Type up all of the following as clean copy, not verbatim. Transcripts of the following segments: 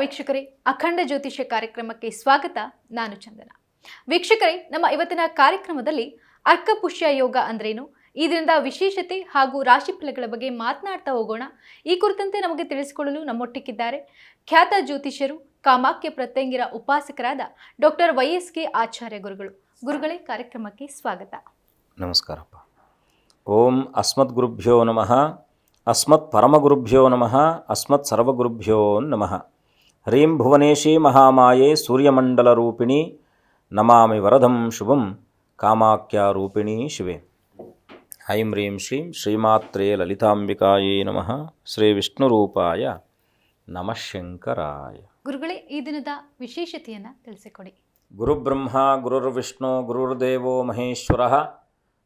ವೀಕ್ಷಕರೇ, ಅಖಂಡ ಜ್ಯೋತಿಷ್ಯ ಕಾರ್ಯಕ್ರಮಕ್ಕೆ ಸ್ವಾಗತ. ನಾನು ಚಂದನ. ವೀಕ್ಷಕರೇ, ನಮ್ಮ ಇವತ್ತಿನ ಕಾರ್ಯಕ್ರಮದಲ್ಲಿ ಅರ್ಕಪುಷ್ಯ ಯೋಗ ಅಂದ್ರೇನು, ಈ ದಿನದ ವಿಶೇಷತೆ ಹಾಗೂ ರಾಶಿ ಫಲಗಳ ಬಗ್ಗೆ ಮಾತನಾಡ್ತಾ ಹೋಗೋಣ. ಈ ಕುರಿತಂತೆ ನಮಗೆ ತಿಳಿಸಿಕೊಳ್ಳಲು ನಮ್ಮೊಟ್ಟಿಗಿದ್ದಾರೆ ಖ್ಯಾತ ಜ್ಯೋತಿಷ್ಯರು, ಕಾಮಾಖ್ಯ ಪ್ರತ್ಯಂಗಿರ ಉಪಾಸಕರಾದ ಡಾಕ್ಟರ್ YSK ಆಚಾರ್ಯ ಗುರುಗಳು. ಗುರುಗಳೇ, ಕಾರ್ಯಕ್ರಮಕ್ಕೆ ಸ್ವಾಗತ. ನಮಸ್ಕಾರಪ್ಪ. ಓಂ ಅಸ್ಮದ್ ಗುರುಭ್ಯೋ ನಮಃ, ಅಸ್ಮತ್ ಪರಮಗುರುಭ್ಯೋ ನಮಃ, ಅಸ್ಮತ್ ಸರ್ವಗುರುಭ್ಯೋ ನಮಃ. ಹ್ರೀಂ ಭುವನೇಶಿ ಮಹಾಮಾಯೆ ಸೂರ್ಯಮಂಡಲ ರೂಪಿಣಿ, ನಮಾಮಿ ವರದಂ ಶುಭಂ ಕಾಮಾಖ್ಯ ರೂಪಿಣಿ ಶಿವೆ. ಐಂ ಹ್ರೀಂ ಶ್ರೀಂ ಶ್ರೀಮಾತ್ರೇ ಲಲಿತಾಂಬಿಕಾಯೇ ನಮಃ. ಶ್ರೀ ವಿಷ್ಣುರೂಪಾಯ ನಮಃ ಶಂಕರಾಯ. ಗುರುಗಳೇ, ಈ ದಿನದ ವಿಶೇಷತೆಯನ್ನು ತಿಳಿಸಿಕೊಡಿ. ಗುರುಬ್ರಹ್ಮ ಗುರುರ್ವಿಷ್ಣು ಗುರುರ್ದೇವೋ ಮಹೇಶ್ವರಃ,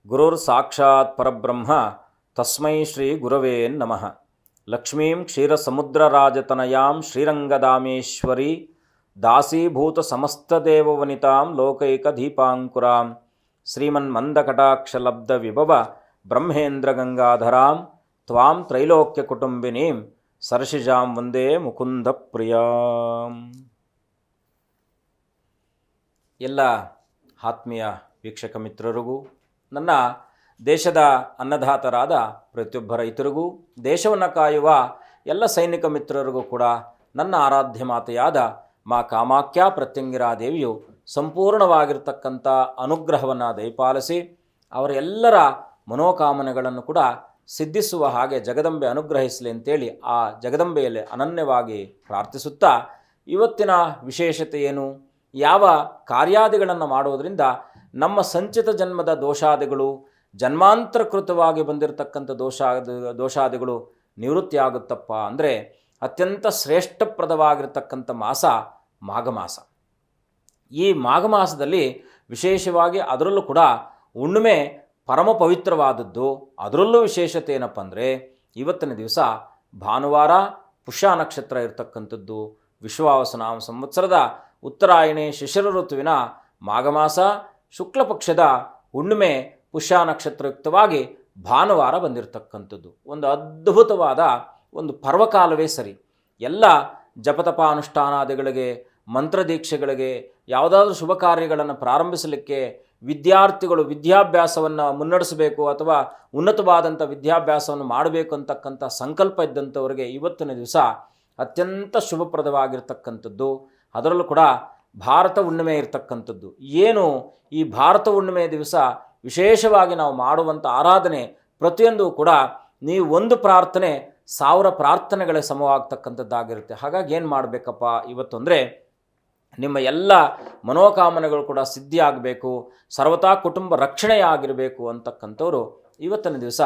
ಗುರುರ್ ಸಾಕ್ಷಾತ್ ಪರಬ್ರಹ್ಮ ತಸ್ಮೈ ಶ್ರೀ ಗುರವೇ ನಮಃ. ಲಕ್ಷ್ಮೀಂ ಕ್ಷೀರಸಮುದ್ರರಾಜತನಯಾಂ ಶ್ರೀರಂಗದಾಮೇಶ್ವರಿ ದಾಸೀಭೂತ ಸಮಸ್ತದೇವವನಿತಾಂ ಲೋಕೈಕದೀಪಾಂಕುರಾಂ ಶ್ರೀಮನ್ಮಂದಕಟಾಕ್ಷಲಬ್ಧ ವಿಭವ ಬ್ರಹ್ಮೇಂದ್ರ ಗಂಗಾಧರಾಂ ತ್ವಾಂ ತ್ರೈಲೋಕ್ಯ ಕುಟುಂಬಿನೀಂ ಸರ್ಷಿಜಾಂ ವಂದೇ ಮುಕುಂದ ಪ್ರಿಯಾಂ. ಎಲ್ಲ ಆತ್ಮೀಯ ವೀಕ್ಷಕ ಮಿತ್ರರಿಗೂ, ನನ್ನ ದೇಶದ ಅನ್ನದಾತರಾದ ಪ್ರತಿಯೊಬ್ಬ ರೈತರಿಗೂ, ದೇಶವನ್ನು ಕಾಯುವ ಎಲ್ಲ ಸೈನಿಕ ಮಿತ್ರರಿಗೂ ಕೂಡ ನನ್ನ ಆರಾಧ್ಯ ಮಾತೆಯಾದ ಮಾ ಕಾಮಾಖ್ಯ ಪ್ರತ್ಯಂಗಿರಾ ದೇವಿಯು ಸಂಪೂರ್ಣವಾಗಿರ್ತಕ್ಕಂಥ ಅನುಗ್ರಹವನ್ನು ದಯಪಾಲಿಸಿ ಅವರ ಎಲ್ಲರ ಮನೋಕಾಮನೆಗಳನ್ನು ಕೂಡ ಸಿದ್ಧಿಸುವ ಹಾಗೆ ಜಗದಂಬೆ ಅನುಗ್ರಹಿಸಲಿ ಅಂತೇಳಿ ಆ ಜಗದಂಬೆಯಲ್ಲಿ ಅನನ್ಯವಾಗಿ ಪ್ರಾರ್ಥಿಸುತ್ತಾ, ಇವತ್ತಿನ ವಿಶೇಷತೆ ಏನು, ಯಾವ ಕಾರ್ಯಾದಿಗಳನ್ನು ಮಾಡೋದರಿಂದ ನಮ್ಮ ಸಂಚಿತ ಜನ್ಮದ ದೋಷಾದಿಗಳು, ಜನ್ಮಾಂತರಕೃತವಾಗಿ ಬಂದಿರತಕ್ಕಂಥ ದೋಷಾದಿಗಳು ನಿವೃತ್ತಿ ಆಗುತ್ತಪ್ಪ ಅಂದರೆ ಅತ್ಯಂತ ಶ್ರೇಷ್ಠಪ್ರದವಾಗಿರ್ತಕ್ಕಂಥ ಮಾಸ ಮಾಘ ಮಾಸ. ಈ ಮಾಘ ಮಾಸದಲ್ಲಿ ವಿಶೇಷವಾಗಿ ಅದರಲ್ಲೂ ಕೂಡ ಹುಣ್ಣಿಮೆ ಪರಮ ಪವಿತ್ರವಾದದ್ದು. ಅದರಲ್ಲೂ ವಿಶೇಷತೆ ಏನಪ್ಪ ಅಂದರೆ ಇವತ್ತಿನ ದಿವಸ ಭಾನುವಾರ, ಪುಷ್ಯ ನಕ್ಷತ್ರ ಇರತಕ್ಕಂಥದ್ದು, ವಿಶ್ವಾವಸುನಾಮ ಸಂವತ್ಸರದ ಉತ್ತರಾಯಣಿ ಶಿಶಿರ ಋತುವಿನ ಮಾಘ ಮಾಸ, ಶುಕ್ಲ ಪಕ್ಷದ ಹುಣ್ಣಿಮೆ ಪುಷ್ಯ ನಕ್ಷತ್ರಯುಕ್ತವಾಗಿ ಭಾನುವಾರ ಬಂದಿರತಕ್ಕಂಥದ್ದು ಒಂದು ಅದ್ಭುತವಾದ ಒಂದು ಪರ್ವಕಾಲವೇ ಸರಿ. ಎಲ್ಲ ಜಪತಪಾನುಷ್ಠಾನಾದಿಗಳಿಗೆ, ಮಂತ್ರದೀಕ್ಷೆಗಳಿಗೆ, ಯಾವುದಾದ್ರೂ ಶುಭ ಕಾರ್ಯಗಳನ್ನು ಪ್ರಾರಂಭಿಸಲಿಕ್ಕೆ, ವಿದ್ಯಾರ್ಥಿಗಳು ವಿದ್ಯಾಭ್ಯಾಸವನ್ನು ಮುನ್ನಡೆಸಬೇಕು ಅಥವಾ ಉನ್ನತವಾದಂಥ ವಿದ್ಯಾಭ್ಯಾಸವನ್ನು ಮಾಡಬೇಕು ಅಂತಕ್ಕಂಥ ಸಂಕಲ್ಪ ಇದ್ದಂಥವರಿಗೆ ಇವತ್ತಿನ ದಿವಸ ಅತ್ಯಂತ ಶುಭಪ್ರದವಾಗಿರ್ತಕ್ಕಂಥದ್ದು. ಅದರಲ್ಲೂ ಕೂಡ ಭಾರತ ಹುಣ್ಣಿಮೆ ಇರತಕ್ಕಂಥದ್ದು. ಏನು ಈ ಭಾರತ ಹುಣ್ಣಿಮೆ ದಿವಸ ವಿಶೇಷವಾಗಿ ನಾವು ಮಾಡುವಂಥ ಆರಾಧನೆ ಪ್ರತಿಯೊಂದು ಕೂಡ ನೀವು ಒಂದು ಪ್ರಾರ್ಥನೆ 1000 ಪ್ರಾರ್ಥನೆಗಳ ಸಮವಾಗ್ತಕ್ಕಂಥದ್ದಾಗಿರುತ್ತೆ. ಹಾಗಾಗಿ ಏನು ಮಾಡಬೇಕಪ್ಪ ಇವತ್ತು ಅಂದರೆ, ನಿಮ್ಮ ಎಲ್ಲ ಮನೋಕಾಮನೆಗಳು ಕೂಡ ಸಿದ್ಧಿ ಆಗಬೇಕು, ಸರ್ವತಾ ಕುಟುಂಬ ರಕ್ಷಣೆಯಾಗಿರಬೇಕು ಅಂತಕ್ಕಂಥವ್ರು ಇವತ್ತಿನ ದಿವಸ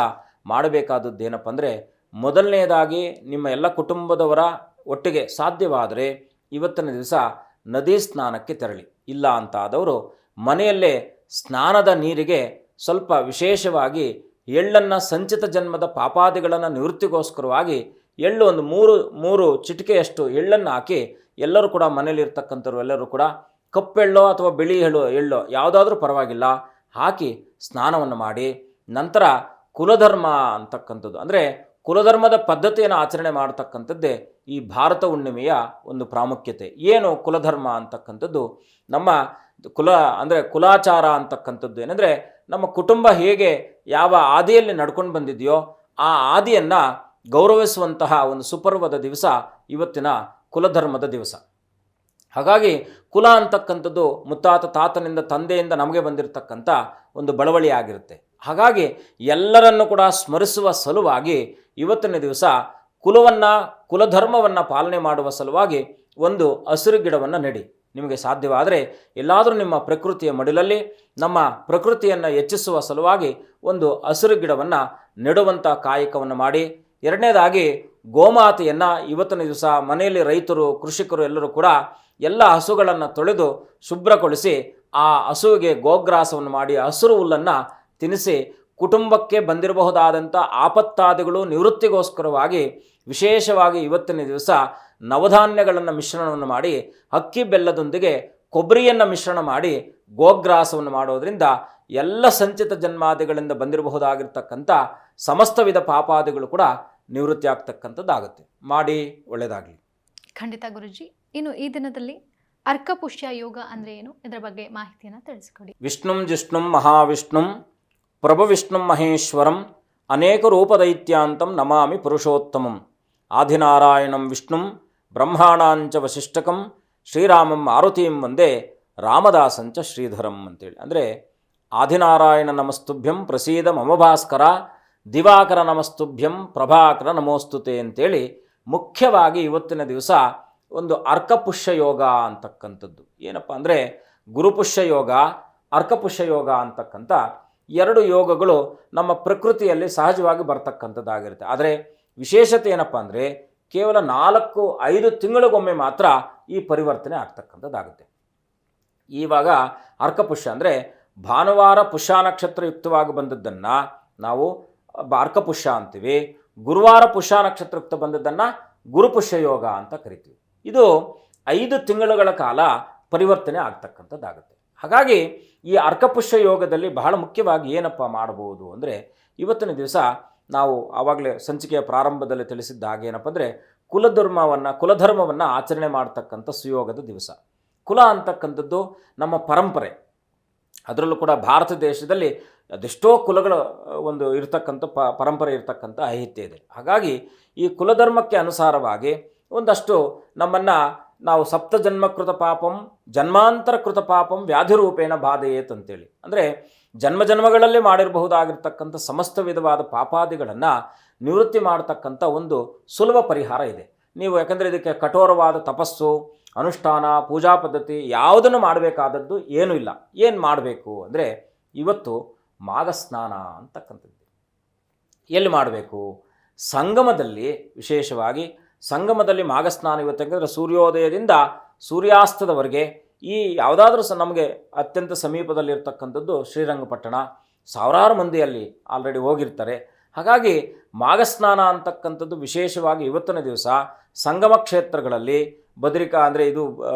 ಮಾಡಬೇಕಾದದ್ದು ಏನಪ್ಪ ಅಂದರೆ, ಮೊದಲನೇದಾಗಿ ನಿಮ್ಮ ಎಲ್ಲ ಕುಟುಂಬದವರ ಒಟ್ಟಿಗೆ ಸಾಧ್ಯವಾದರೆ ಇವತ್ತಿನ ದಿವಸ ನದಿ ಸ್ನಾನಕ್ಕೆ ತೆರಳಿ. ಇಲ್ಲ ಅಂತಾದವರು ಮನೆಯಲ್ಲೇ ಸ್ನಾನದ ನೀರಿಗೆ ಸ್ವಲ್ಪ ವಿಶೇಷವಾಗಿ ಎಳ್ಳನ್ನು, ಸಂಚಿತ ಜನ್ಮದ ಪಾಪಾದಿಗಳನ್ನು ನಿವೃತ್ತಿಗೋಸ್ಕರವಾಗಿ ಎಳ್ಳು ಒಂದು ಮೂರು ಚಿಟಿಕೆಯಷ್ಟು ಎಳ್ಳನ್ನು ಹಾಕಿ ಎಲ್ಲರೂ ಕೂಡ ಮನೆಯಲ್ಲಿರ್ತಕ್ಕಂಥವ್ರು ಎಲ್ಲರೂ ಕೂಡ ಕಪ್ಪೆಳ್ಳೋ ಅಥವಾ ಬಿಳಿ ಎಳ್ಳೋ ಯಾವುದಾದ್ರೂ ಪರವಾಗಿಲ್ಲ ಹಾಕಿ ಸ್ನಾನವನ್ನು ಮಾಡಿ, ನಂತರ ಕುಲಧರ್ಮ ಅಂತಕ್ಕಂಥದ್ದು ಅಂದರೆ ಕುಲಧರ್ಮದ ಪದ್ಧತಿಯನ್ನು ಆಚರಣೆ ಮಾಡತಕ್ಕಂಥದ್ದೇ ಈ ಭಾರತ ಹುಣ್ಣಿಮೆಯ ಒಂದು ಪ್ರಾಮುಖ್ಯತೆ. ಏನು ಕುಲಧರ್ಮ ಅಂತಕ್ಕಂಥದ್ದು, ನಮ್ಮ ಕುಲ ಅಂದರೆ ಕುಲಾಚಾರ ಅಂತಕ್ಕಂಥದ್ದು ಏನಂದರೆ, ನಮ್ಮ ಕುಟುಂಬ ಹೇಗೆ ಯಾವ ಆದಿಯಲ್ಲಿ ನಡ್ಕೊಂಡು ಬಂದಿದೆಯೋ ಆ ಆದಿಯನ್ನು ಗೌರವಿಸುವಂತಹ ಒಂದು ಸುಪರ್ವದ ದಿವಸ ಇವತ್ತಿನ ಕುಲಧರ್ಮದ ದಿವಸ. ಹಾಗಾಗಿ ಕುಲ ಅಂತಕ್ಕಂಥದ್ದು ಮುತ್ತಾತ ತಾತನಿಂದ ತಂದೆಯಿಂದ ನಮಗೆ ಬಂದಿರತಕ್ಕಂಥ ಒಂದು ಬಳವಳಿ ಆಗಿರುತ್ತೆ. ಹಾಗಾಗಿ ಎಲ್ಲರನ್ನು ಕೂಡ ಸ್ಮರಿಸುವ ಸಲುವಾಗಿ ಇವತ್ತಿನ ದಿವಸ ಕುಲಧರ್ಮವನ್ನು ಪಾಲನೆ ಮಾಡುವ ಸಲುವಾಗಿ ಒಂದು ಹಸಿರು ಗಿಡವನ್ನು ನೆಡಿ. ನಿಮಗೆ ಸಾಧ್ಯವಾದರೆ ಎಲ್ಲಾದರೂ ನಿಮ್ಮ ಪ್ರಕೃತಿಯ ಮಡಿಲಲ್ಲಿ ನಮ್ಮ ಪ್ರಕೃತಿಯನ್ನು ಹೆಚ್ಚಿಸುವ ಸಲುವಾಗಿ ಒಂದು ಹಸಿರು ಗಿಡವನ್ನು ನೆಡುವಂಥ ಕಾಯಕವನ್ನು ಮಾಡಿ. ಎರಡನೇದಾಗಿ ಗೋಮಾತೆಯನ್ನು ಇವತ್ತಿನ ದಿವಸ ಮನೆಯಲ್ಲಿ ರೈತರು, ಕೃಷಿಕರು ಎಲ್ಲರೂ ಕೂಡ ಎಲ್ಲ ಹಸುಗಳನ್ನು ತೊಳೆದು ಶುಭ್ರಗೊಳಿಸಿ ಆ ಹಸುವಿಗೆ ಗೋಗ್ರಾಸವನ್ನು ಮಾಡಿ ಹಸಿರು ಹುಲ್ಲನ್ನು ತಿನ್ನಿಸಿ ಕುಟುಂಬಕ್ಕೆ ಬಂದಿರಬಹುದಾದಂಥ ಆಪತ್ತಾದಿಗಳು ನಿವೃತ್ತಿಗೋಸ್ಕರವಾಗಿ ವಿಶೇಷವಾಗಿ ಇವತ್ತಿನ ದಿವಸ ನವಧಾನ್ಯಗಳನ್ನು ಮಿಶ್ರಣವನ್ನು ಮಾಡಿ, ಅಕ್ಕಿ ಬೆಲ್ಲದೊಂದಿಗೆ ಕೊಬ್ಬರಿಯನ್ನು ಮಿಶ್ರಣ ಮಾಡಿ ಗೋಗ್ರಾಸವನ್ನು ಮಾಡೋದರಿಂದ ಎಲ್ಲ ಸಂಚಿತ ಜನ್ಮಾದಿಗಳಿಂದ ಬಂದಿರಬಹುದಾಗಿರ್ತಕ್ಕಂಥ ಸಮಸ್ತ ವಿಧ ಪಾಪಾದಿಗಳು ಕೂಡ ನಿವೃತ್ತಿ ಆಗ್ತಕ್ಕಂಥದ್ದಾಗುತ್ತೆ. ಮಾಡಿ, ಒಳ್ಳೆಯದಾಗಲಿ. ಖಂಡಿತ ಗುರುಜಿ. ಇನ್ನು ಈ ದಿನದಲ್ಲಿ ಅರ್ಕಪುಷ್ಯ ಯೋಗ ಅಂದರೆ ಏನು, ಇದರ ಬಗ್ಗೆ ಮಾಹಿತಿಯನ್ನು ತಿಳಿಸ್ಕೊಡಿ. ವಿಷ್ಣುಂ ಜಿಷ್ಣುಂ ಮಹಾವಿಷ್ಣುಂ ಪ್ರಭುವಿಷ್ಣುಂ ಮಹೇಶ್ವರಂ ಅನೇಕ ರೂಪದೈತ್ಯಾಂತಂ ನಮಾಮಿ ಪುರುಷೋತ್ತಮಂ ಆದಿನಾರಾಯಣಂ ವಿಷ್ಣುಂ ಬ್ರಹ್ಮಾಣಾಂಚ ವಸಿಷ್ಠಕಂ ಶ್ರೀರಾಮಂ ಮಾರುತೀಂ ವಂದೇ ರಾಮದಾಸಂಚ ಶ್ರೀಧರಂ ಅಂತೇಳಿ. ಅಂದರೆ ಆದಿನಾರಾಯಣ ನಮಸ್ತುಭ್ಯಂ ಪ್ರಸೀದ ಮಮ ಭಾಸ್ಕರ, ದಿವಾಕರ ನಮಸ್ತುಭ್ಯಂ ಪ್ರಭಾಕರ ನಮೋಸ್ತುತೆ ಅಂತೇಳಿ ಮುಖ್ಯವಾಗಿ ಇವತ್ತಿನ ದಿವಸ ಒಂದು ಅರ್ಕಪುಷ್ಯ ಯೋಗ ಅಂತಕ್ಕಂಥದ್ದು. ಏನಪ್ಪ ಅಂದರೆ ಗುರುಪುಷ್ಯ ಯೋಗ, ಅರ್ಕಪುಷ್ಯ ಯೋಗ ಅಂತಕ್ಕಂಥ ಎರಡು ಯೋಗಗಳು ನಮ್ಮ ಪ್ರಕೃತಿಯಲ್ಲಿ ಸಹಜವಾಗಿ ಬರ್ತಕ್ಕಂಥದ್ದಾಗಿರುತ್ತೆ. ಆದರೆ ವಿಶೇಷತೆ ಏನಪ್ಪ ಅಂದರೆ ಕೇವಲ 4-5 ತಿಂಗಳಿಗೊಮ್ಮೆ ಮಾತ್ರ ಈ ಪರಿವರ್ತನೆ ಆಗ್ತಕ್ಕಂಥದ್ದಾಗುತ್ತೆ. ಇವಾಗ ಅರ್ಕಪುಷ್ಯ ಅಂದರೆ ಭಾನುವಾರ ಪುಷ್ಯ ನಕ್ಷತ್ರ ಯುಕ್ತವಾಗಿ ಬಂದದ್ದನ್ನು ನಾವು ಅರ್ಕಪುಷ್ಯ ಅಂತೀವಿ. ಗುರುವಾರ ಪುಷ್ಯ ನಕ್ಷತ್ರಯುಕ್ತ ಬಂದದ್ದನ್ನು ಗುರುಪುಷ್ಯ ಯೋಗ ಅಂತ ಕರಿತೀವಿ. ಇದು 5 ತಿಂಗಳುಗಳ ಕಾಲ ಪರಿವರ್ತನೆ ಆಗ್ತಕ್ಕಂಥದ್ದಾಗುತ್ತೆ. ಹಾಗಾಗಿ ಈ ಅರ್ಕಪುಷ್ಯ ಯೋಗದಲ್ಲಿ ಬಹಳ ಮುಖ್ಯವಾಗಿ ಏನಪ್ಪ ಮಾಡಬಹುದು ಅಂದರೆ, ಇವತ್ತಿನ ದಿವಸ ನಾವು ಆವಾಗಲೇ ಸಂಚಿಕೆಯ ಪ್ರಾರಂಭದಲ್ಲಿ ತಿಳಿಸಿದ್ದ ಹಾಗೆ ಏನಪ್ಪ ಅಂದರೆ ಕುಲಧರ್ಮವನ್ನು ಆಚರಣೆ ಮಾಡ್ತಕ್ಕಂಥ ಸುಯೋಗದ ದಿವಸ. ಕುಲ ಅಂತಕ್ಕಂಥದ್ದು ನಮ್ಮ ಪರಂಪರೆ. ಅದರಲ್ಲೂ ಕೂಡ ಭಾರತ ದೇಶದಲ್ಲಿ ಅದೆಷ್ಟೋ ಕುಲಗಳ ಒಂದು ಇರ್ತಕ್ಕಂಥ ಪರಂಪರೆ ಇರ್ತಕ್ಕಂಥ ಸಾಹಿತ್ಯ ಇದೆ. ಹಾಗಾಗಿ ಈ ಕುಲಧರ್ಮಕ್ಕೆ ಅನುಸಾರವಾಗಿ ಒಂದಷ್ಟು ನಮ್ಮನ್ನು ನಾವು ಸಪ್ತಜನ್ಮಕೃತ ಪಾಪಂ ಜನ್ಮಾಂತರಕೃತ ಪಾಪಂ ವ್ಯಾಧಿರೂಪೇಣ ಬಾಧೆಯೇತ್ ಅಂತೇಳಿ, ಅಂದರೆ ಜನ್ಮಗಳಲ್ಲಿ ಮಾಡಿರಬಹುದಾಗಿರ್ತಕ್ಕಂಥ ಸಮಸ್ತ ವಿಧವಾದ ಪಾಪಾದಿಗಳನ್ನು ನಿವೃತ್ತಿ ಮಾಡತಕ್ಕಂಥ ಒಂದು ಸುಲಭ ಪರಿಹಾರ ಇದೆ. ನೀವು ಯಾಕಂದರೆ ಇದಕ್ಕೆ ಕಠೋರವಾದ ತಪಸ್ಸು, ಅನುಷ್ಠಾನ, ಪೂಜಾ ಪದ್ಧತಿ ಯಾವುದನ್ನು ಮಾಡಬೇಕಾದದ್ದು ಏನೂ ಇಲ್ಲ. ಏನು ಮಾಡಬೇಕು ಅಂದರೆ ಇವತ್ತು ಮಾಘಸ್ನಾನ ಅಂತಕ್ಕಂಥದ್ದು ಎಲ್ಲಿ ಮಾಡಬೇಕು? ಸಂಗಮದಲ್ಲಿ, ವಿಶೇಷವಾಗಿ ಸಂಗಮದಲ್ಲಿ ಮಾಘಸ್ನಾನ. ಇವತ್ತು ಸೂರ್ಯೋದಯದಿಂದ ಸೂರ್ಯಾಸ್ತದವರೆಗೆ ಈ ಯಾವುದಾದ್ರೂ ನಮಗೆ ಅತ್ಯಂತ ಸಮೀಪದಲ್ಲಿರ್ತಕ್ಕಂಥದ್ದು ಶ್ರೀರಂಗಪಟ್ಟಣ. ಸಾವಿರಾರು ಮಂದಿ ಅಲ್ಲಿ ಆಲ್ರೆಡಿ ಹೋಗಿರ್ತಾರೆ. ಹಾಗಾಗಿ ಮಾಘಸ್ನಾನ ಅಂತಕ್ಕಂಥದ್ದು ವಿಶೇಷವಾಗಿ ಇವತ್ತಿನ ದಿವಸ ಸಂಗಮ ಕ್ಷೇತ್ರಗಳಲ್ಲಿ, ಬದ್ರಿಕಾ ಅಂದರೆ ಇದು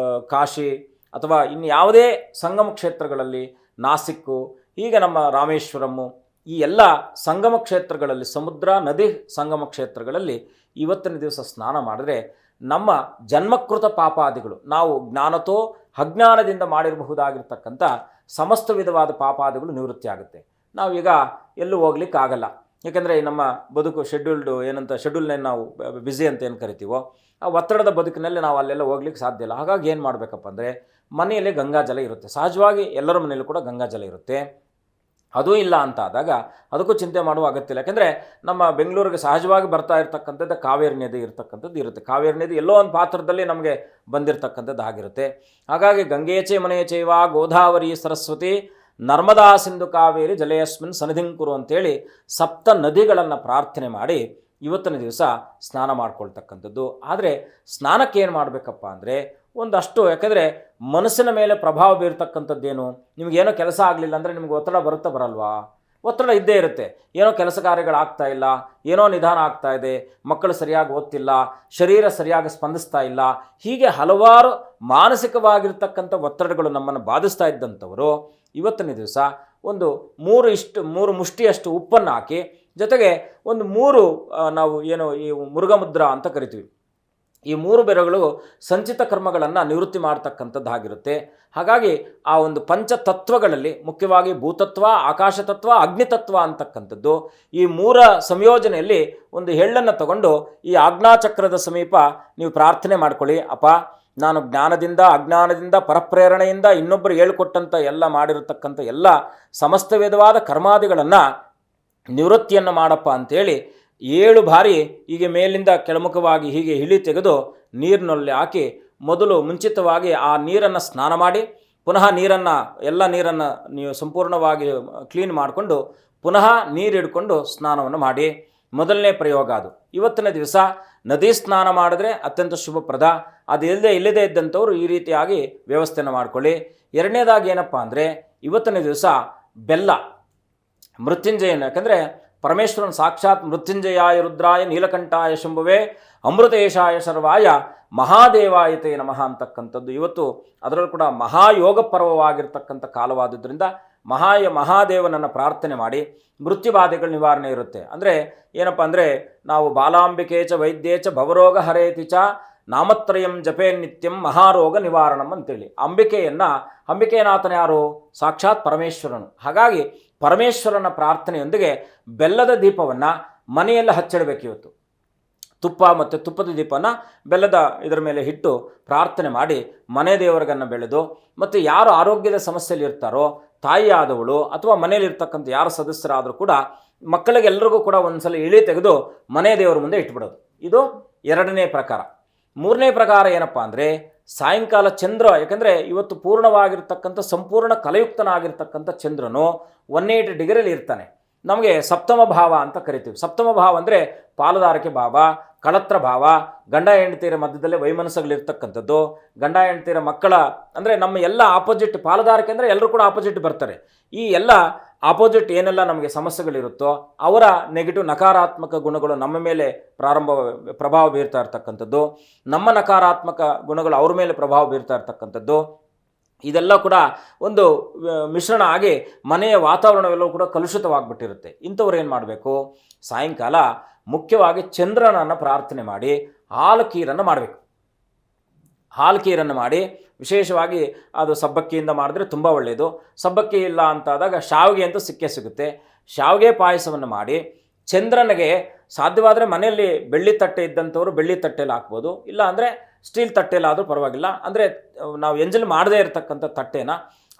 ಕಾಶಿ ಅಥವಾ ಇನ್ನು ಯಾವುದೇ ಸಂಗಮ ಕ್ಷೇತ್ರಗಳಲ್ಲಿ, ನಾಸಿಕ್ಕು, ಹೀಗೆ ನಮ್ಮ ರಾಮೇಶ್ವರಮ್ಮು, ಈ ಎಲ್ಲ ಸಂಗಮ ಕ್ಷೇತ್ರಗಳಲ್ಲಿ, ಸಮುದ್ರ ನದಿ ಸಂಗಮ ಕ್ಷೇತ್ರಗಳಲ್ಲಿ ಇವತ್ತಿನ ದಿವಸ ಸ್ನಾನ ಮಾಡಿದ್ರೆ ನಮ್ಮ ಜನ್ಮಕೃತ ಪಾಪಾದಿಗಳು, ನಾವು ಜ್ಞಾನತೋ ಅಜ್ಞಾನದಿಂದ ಮಾಡಿರಬಹುದಾಗಿರ್ತಕ್ಕಂಥ ಸಮಸ್ತ ವಿಧವಾದ ಪಾಪಾದಿಗಳು ನಿವೃತ್ತಿ ಆಗುತ್ತೆ. ನಾವೀಗ ಎಲ್ಲೂ ಹೋಗ್ಲಿಕ್ಕಾಗಲ್ಲ. ಏಕೆಂದರೆ ನಮ್ಮ ಬದುಕು ಶೆಡ್ಯೂಲ್ನೇ ನಾವು ಬ್ಯುಸಿ ಅಂತ ಏನು ಕರಿತೀವೋ, ಆ ಒತ್ತಡದ ಬದುಕಿನಲ್ಲಿ ನಾವು ಅಲ್ಲೆಲ್ಲ ಹೋಗ್ಲಿಕ್ಕೆ ಸಾಧ್ಯ ಇಲ್ಲ. ಹಾಗಾಗಿ ಏನು ಮಾಡಬೇಕಪ್ಪ ಅಂದರೆ ಮನೆಯಲ್ಲೇ ಗಂಗಾಜಲ ಇರುತ್ತೆ. ಸಹಜವಾಗಿ ಎಲ್ಲರ ಮನೆಯಲ್ಲೂ ಕೂಡ ಗಂಗಾಜಲ ಇರುತ್ತೆ. ಅದೂ ಇಲ್ಲ ಅಂತ ಆದಾಗ ಅದಕ್ಕೂ ಚಿಂತೆ ಮಾಡುವ ಅಗತ್ಯ ಇಲ್ಲ. ಯಾಕೆಂದರೆ ನಮ್ಮ ಬೆಂಗಳೂರಿಗೆ ಸಹಜವಾಗಿ ಬರ್ತಾ ಇರ್ತಕ್ಕಂಥದ್ದು ಕಾವೇರಿ ನದಿ ಇರ್ತಕ್ಕಂಥದ್ದು ಇರುತ್ತೆ. ಕಾವೇರಿ ನದಿ ಎಲ್ಲೋ ಒಂದು ಪಾತ್ರದಲ್ಲಿ ನಮಗೆ ಬಂದಿರತಕ್ಕಂಥದ್ದು ಆಗಿರುತ್ತೆ. ಹಾಗಾಗಿ ಗಂಗೇಚೆ ಮನೆಯಚೈವ ಗೋದಾವರಿ ಸರಸ್ವತಿ ನರ್ಮದಾ ಸಿಂಧು ಕಾವೇರಿ ಜಲೆಯಸ್ಮಿನ್ ಸನ್ನಿಧಿಂಕುರು ಅಂತೇಳಿ 7 ನದಿಗಳನ್ನು ಪ್ರಾರ್ಥನೆ ಮಾಡಿ ಇವತ್ತಿನ ದಿವಸ ಸ್ನಾನ ಮಾಡ್ಕೊಳ್ತಕ್ಕಂಥದ್ದು. ಆದರೆ ಸ್ನಾನಕ್ಕೆ ಏನು ಮಾಡಬೇಕಪ್ಪ ಅಂದರೆ ಒಂದಷ್ಟು, ಯಾಕೆಂದರೆ ಮನಸ್ಸಿನ ಮೇಲೆ ಪ್ರಭಾವ ಬೀರ್ತಕ್ಕಂಥದ್ದೇನು, ನಿಮಗೇನೋ ಕೆಲಸ ಆಗಲಿಲ್ಲ ಅಂದರೆ ನಿಮ್ಗೆ ಒತ್ತಡ ಬರಲ್ವಾ? ಒತ್ತಡ ಇದ್ದೇ ಇರುತ್ತೆ. ಏನೋ ಕೆಲಸ ಕಾರ್ಯಗಳಾಗ್ತಾ ಇಲ್ಲ, ಏನೋ ನಿಧಾನ ಆಗ್ತಾ ಇದೆ, ಮಕ್ಕಳು ಸರಿಯಾಗಿ ಓದ್ತಿಲ್ಲ, ಶರೀರ ಸರಿಯಾಗಿ ಸ್ಪಂದಿಸ್ತಾ ಇಲ್ಲ, ಹೀಗೆ ಹಲವಾರು ಮಾನಸಿಕವಾಗಿರ್ತಕ್ಕಂಥ ಒತ್ತಡಗಳು ನಮ್ಮನ್ನು ಬಾಧಿಸ್ತಾ ಇದ್ದಂಥವರು ಇವತ್ತಿನ ದಿವಸ ಒಂದು 3 ಮುಷ್ಟಿಯಷ್ಟು ಉಪ್ಪನ್ನು ಹಾಕಿ, ಜೊತೆಗೆ ಒಂದು 3 ನಾವು ಏನು ಈ ಮುರುಘಮುದ್ರ ಅಂತ ಕರಿತೀವಿ, ಈ 3 ಬೆರಗಳು ಸಂಚಿತ ಕರ್ಮಗಳನ್ನು ನಿವೃತ್ತಿ ಮಾಡ್ತಕ್ಕಂಥದ್ದಾಗಿರುತ್ತೆ. ಹಾಗಾಗಿ ಆ ಒಂದು ಪಂಚತತ್ವಗಳಲ್ಲಿ ಮುಖ್ಯವಾಗಿ ಭೂತತ್ವ, ಆಕಾಶತತ್ವ, ಅಗ್ನಿತತ್ವ ಅಂತಕ್ಕಂಥದ್ದು, ಈ 3 ಸಂಯೋಜನೆಯಲ್ಲಿ ಒಂದು ಎಳ್ಳನ್ನು ತಗೊಂಡು ಈ ಆಜ್ಞಾಚಕ್ರದ ಸಮೀಪ ನೀವು ಪ್ರಾರ್ಥನೆ ಮಾಡ್ಕೊಳ್ಳಿ. ಅಪ್ಪ, ನಾನು ಜ್ಞಾನದಿಂದ ಅಜ್ಞಾನದಿಂದ ಪರಪ್ರೇರಣೆಯಿಂದ ಇನ್ನೊಬ್ಬರು ಹೇಳಿಕೊಟ್ಟಂಥ ಎಲ್ಲ ಮಾಡಿರತಕ್ಕಂಥ ಎಲ್ಲ ಸಮಸ್ತ ವಿಧವಾದ ಕರ್ಮಾದಿಗಳನ್ನು ನಿವೃತ್ತಿಯನ್ನು ಮಾಡಪ್ಪ ಅಂಥೇಳಿ 7 ಬಾರಿ ಹೀಗೆ ಮೇಲಿಂದ ಕೆಳಮುಖವಾಗಿ ಹೀಗೆ ಇಳಿ ತೆಗೆದು ನೀರಿನಲ್ಲಿ ಹಾಕಿ ಮೊದಲು ಮುಂಚಿತವಾಗಿ ಆ ನೀರನ್ನು ಸ್ನಾನ ಮಾಡಿ, ಪುನಃ ಎಲ್ಲ ನೀರನ್ನು ನೀವು ಸಂಪೂರ್ಣವಾಗಿ ಕ್ಲೀನ್ ಮಾಡಿಕೊಂಡು ಪುನಃ ನೀರು ಹಿಡ್ಕೊಂಡು ಸ್ನಾನವನ್ನು ಮಾಡಿ. ಮೊದಲನೇ ಪ್ರಯೋಗ ಅದು. ಇವತ್ತಿನ ದಿವಸ ನದಿ ಸ್ನಾನ ಮಾಡಿದ್ರೆ ಅತ್ಯಂತ ಶುಭಪ್ರದ. ಅದು ಇಲ್ಲದೇ ಇದ್ದಂಥವ್ರು ಈ ರೀತಿಯಾಗಿ ವ್ಯವಸ್ಥೆಯನ್ನು ಮಾಡ್ಕೊಳ್ಳಿ. ಎರಡನೇದಾಗಿ ಏನಪ್ಪ ಅಂದರೆ ಇವತ್ತಿನ ದಿವಸ ಬೆಲ್ಲ, ಮೃತ್ಯುಂಜಯನ, ಯಾಕಂದರೆ ಪರಮೇಶ್ವರನ ಸಾಕ್ಷಾತ್ ಮೃತ್ಯುಂಜಯಾಯ ರುದ್ರಾಯ ನೀಲಕಂಠಾಯ ಶಂಭುವೆ ಅಮೃತೇಶಾಯ ಸರ್ವಾಯ ಮಹಾದೇವಾಯತೆ ನಮಃ ಅಂತಕ್ಕಂಥದ್ದು ಇವತ್ತು ಅದರಲ್ಲೂ ಕೂಡ ಮಹಾಯೋಗ ಪರ್ವವಾಗಿರ್ತಕ್ಕಂಥ ಕಾಲವಾದುದರಿಂದ ಮಹಾದೇವನನ್ನು ಪ್ರಾರ್ಥನೆ ಮಾಡಿ ಮೃತ್ಯುಬಾಧೆಗಳ ನಿವಾರಣೆ ಇರುತ್ತೆ. ಅಂದರೆ ಏನಪ್ಪ ಅಂದರೆ ನಾವು ಬಾಲಾಂಬಿಕೆ ಚ ವೈದ್ಯೇ ಚ ಭವರೋಗ ಹರೇತಿ ಚ ನಾಮತ್ರಯಂ ಜಪೇ ನಿತ್ಯಂ ಮಹಾರೋಗ ನಿವಾರಣಂ ಅಂತೇಳಿ. ಅಂಬಿಕೆಯನಾಥನ ಯಾರು? ಸಾಕ್ಷಾತ್ ಪರಮೇಶ್ವರನು. ಹಾಗಾಗಿ ಪರಮೇಶ್ವರನ ಪ್ರಾರ್ಥನೆಯೊಂದಿಗೆ ಬೆಲ್ಲದ ದೀಪವನ್ನು ಮನೆಯಲ್ಲಿ ಹಚ್ಚಿಡಬೇಕು. ಇವತ್ತು ತುಪ್ಪ ಮತ್ತು ತುಪ್ಪದ ದೀಪನ ಬೆಲ್ಲದ ಇದರ ಮೇಲೆ ಇಟ್ಟು ಪ್ರಾರ್ಥನೆ ಮಾಡಿ ಮನೆ ದೇವರಿಗನ್ನು ಬೆಳೆದು, ಮತ್ತು ಯಾರು ಆರೋಗ್ಯದ ಸಮಸ್ಯೆಯಲ್ಲಿ ಇರ್ತಾರೋ, ತಾಯಿ ಆದವಳು ಅಥವಾ ಮನೆಯಲ್ಲಿರ್ತಕ್ಕಂಥ ಯಾರು ಸದಸ್ಯರಾದರೂ ಕೂಡ ಮಕ್ಕಳಿಗೆಲ್ಲರಿಗೂ ಕೂಡ ಒಂದ್ಸಲ ಇಳಿ ತೆಗೆದು ಮನೆ ದೇವರ ಮುಂದೆ ಇಟ್ಬಿಡೋದು. ಇದು ಎರಡನೇ ಪ್ರಕಾರ. ಮೂರನೇ ಪ್ರಕಾರ ಏನಪ್ಪ ಅಂದರೆ ಸಾಯಂಕಾಲ ಚಂದ್ರ, ಯಾಕಂದರೆ ಇವತ್ತು ಪೂರ್ಣವಾಗಿರ್ತಕ್ಕಂಥ ಸಂಪೂರ್ಣ ಕಲಯುಕ್ತನಾಗಿರ್ತಕ್ಕಂಥ ಚಂದ್ರನು 180 ಡಿಗ್ರಿಯಲ್ಲಿ ಇರ್ತಾನೆ. ನಮಗೆ ಸಪ್ತಮ ಭಾವ ಅಂತ ಕರಿತೀವಿ. ಸಪ್ತಮ ಭಾವ ಅಂದರೆ ಪಾಲುದಾರಿಕೆ ಭಾವ, ಕಳತ್ರ ಭಾವ, ಗಂಡ ಹೆಂಡತಿಯರ ಮಧ್ಯದಲ್ಲೇ ವೈಮನಸ್ಸುಗಳಿರ್ತಕ್ಕಂಥದ್ದು, ಗಂಡ ಹೆಂಡತಿಯರ ಮಕ್ಕಳ ಅಂದರೆ ನಮ್ಮ ಎಲ್ಲ ಆಪೋಸಿಟ್. ಪಾಲುದಾರಿಕೆ ಅಂದರೆ ಎಲ್ಲರೂ ಕೂಡ ಆಪೋಸಿಟ್ ಬರ್ತಾರೆ. ಈ ಎಲ್ಲ ಆಪೋಸಿಟ್ ಏನೆಲ್ಲ ನಮಗೆ ಸಮಸ್ಯೆಗಳಿರುತ್ತೋ ಅವರ ನೆಗೆಟಿವ್ ನಕಾರಾತ್ಮಕ ಗುಣಗಳು ನಮ್ಮ ಮೇಲೆ ಪ್ರಭಾವ ಬೀರ್ತಾ ಇರ್ತಕ್ಕಂಥದ್ದು, ನಮ್ಮ ನಕಾರಾತ್ಮಕ ಗುಣಗಳು ಅವ್ರ ಮೇಲೆ ಪ್ರಭಾವ ಬೀರ್ತಾ ಇರ್ತಕ್ಕಂಥದ್ದು, ಇದೆಲ್ಲ ಕೂಡ ಒಂದು ಮಿಶ್ರಣ ಆಗಿ ಮನೆಯ ವಾತಾವರಣವೆಲ್ಲವೂ ಕೂಡ ಕಲುಷಿತವಾಗಿಬಿಟ್ಟಿರುತ್ತೆ. ಇಂಥವ್ರು ಏನು ಮಾಡಬೇಕು? ಸಾಯಂಕಾಲ ಮುಖ್ಯವಾಗಿ ಚಂದ್ರನನ್ನು ಪ್ರಾರ್ಥನೆ ಮಾಡಿ ಹಾಲು ಖೀರನ್ನು ಮಾಡಬೇಕು. ಹಾಲು ಖೀರನ್ನು ಮಾಡಿ ವಿಶೇಷವಾಗಿ ಅದು ಸಬ್ಬಕ್ಕಿಯಿಂದ ಮಾಡಿದ್ರೆ ತುಂಬ ಒಳ್ಳೆಯದು. ಸಬ್ಬಕ್ಕಿ ಇಲ್ಲ ಅಂತಾದಾಗ ಶಾವಿಗೆ ಅಂತೂ ಸಿಕ್ಕೇ ಸಿಗುತ್ತೆ. ಶಾವಿಗೆ ಪಾಯಸವನ್ನು ಮಾಡಿ ಚಂದ್ರನಿಗೆ ಸಾಧ್ಯವಾದರೆ ಮನೆಯಲ್ಲಿ ಬೆಳ್ಳಿ ತಟ್ಟೆ ಇದ್ದಂಥವ್ರು ಬೆಳ್ಳಿ ತಟ್ಟೆಯಲ್ಲಿ ಹಾಕ್ಬೋದು, ಇಲ್ಲ ಅಂದರೆ ಸ್ಟೀಲ್ ತಟ್ಟೆಲಾದರೂ ಪರವಾಗಿಲ್ಲ. ಅಂದರೆ ನಾವು ಎಂಜಲ್ ಮಾಡದೇ ಇರತಕ್ಕಂಥ ತಟ್ಟೆನ,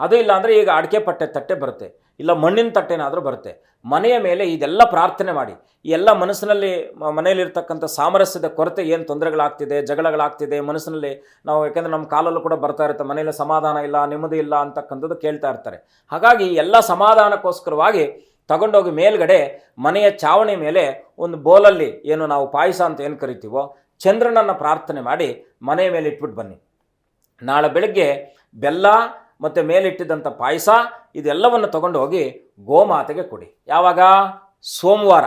ಅದು ಇಲ್ಲ ಅಂದರೆ ಈಗ ಅಡಿಕೆ ಪಟ್ಟೆ ತಟ್ಟೆ ಬರುತ್ತೆ, ಇಲ್ಲ ಮಣ್ಣಿನ ತಟ್ಟೆನಾದರೂ ಬರುತ್ತೆ. ಮನೆಯ ಮೇಲೆ ಇದೆಲ್ಲ ಪ್ರಾರ್ಥನೆ ಮಾಡಿ, ಈ ಎಲ್ಲ ಮನಸ್ಸಿನಲ್ಲಿ ಮನೆಯಲ್ಲಿರ್ತಕ್ಕಂಥ ಸಾಮರಸ್ಯದ ಕೊರತೆ ಏನು ತೊಂದರೆಗಳಾಗ್ತಿದೆ, ಜಗಳಗಳಾಗ್ತಿದೆ ಮನಸ್ಸಿನಲ್ಲಿ ನಾವು, ಯಾಕೆಂದರೆ ನಮ್ಮ ಕಾಲಲ್ಲೂ ಕೂಡ ಬರ್ತಾ ಇರುತ್ತೆ, ಮನೆಯಲ್ಲಿ ಸಮಾಧಾನ ಇಲ್ಲ, ನೆಮ್ಮದಿ ಇಲ್ಲ ಅಂತಕ್ಕಂಥದ್ದು ಕೇಳ್ತಾ ಇರ್ತಾರೆ. ಹಾಗಾಗಿ ಎಲ್ಲ ಸಮಾಧಾನಕ್ಕೋಸ್ಕರವಾಗಿ ತಗೊಂಡೋಗಿ ಮೇಲ್ಗಡೆ ಮನೆಯ ಚಾವಣಿ ಮೇಲೆ ಒಂದು ಬೋಲಲ್ಲಿ ಏನು ನಾವು ಪಾಯಸ ಅಂತ ಏನು ಕರಿತೀವೋ ಚಂದ್ರನನ್ನು ಪ್ರಾರ್ಥನೆ ಮಾಡಿ ಮನೆಯ ಮೇಲೆ ಇಟ್ಬಿಟ್ಟು ಬನ್ನಿ. ನಾಳೆ ಬೆಳಗ್ಗೆ ಬೆಲ್ಲ ಮತ್ತು ಮೇಲಿಟ್ಟಿದ್ದಂಥ ಪಾಯಸ ಇದೆಲ್ಲವನ್ನು ತಗೊಂಡು ಹೋಗಿ ಗೋಮಾತೆಗೆ ಕೊಡಿ. ಯಾವಾಗ? ಸೋಮವಾರ.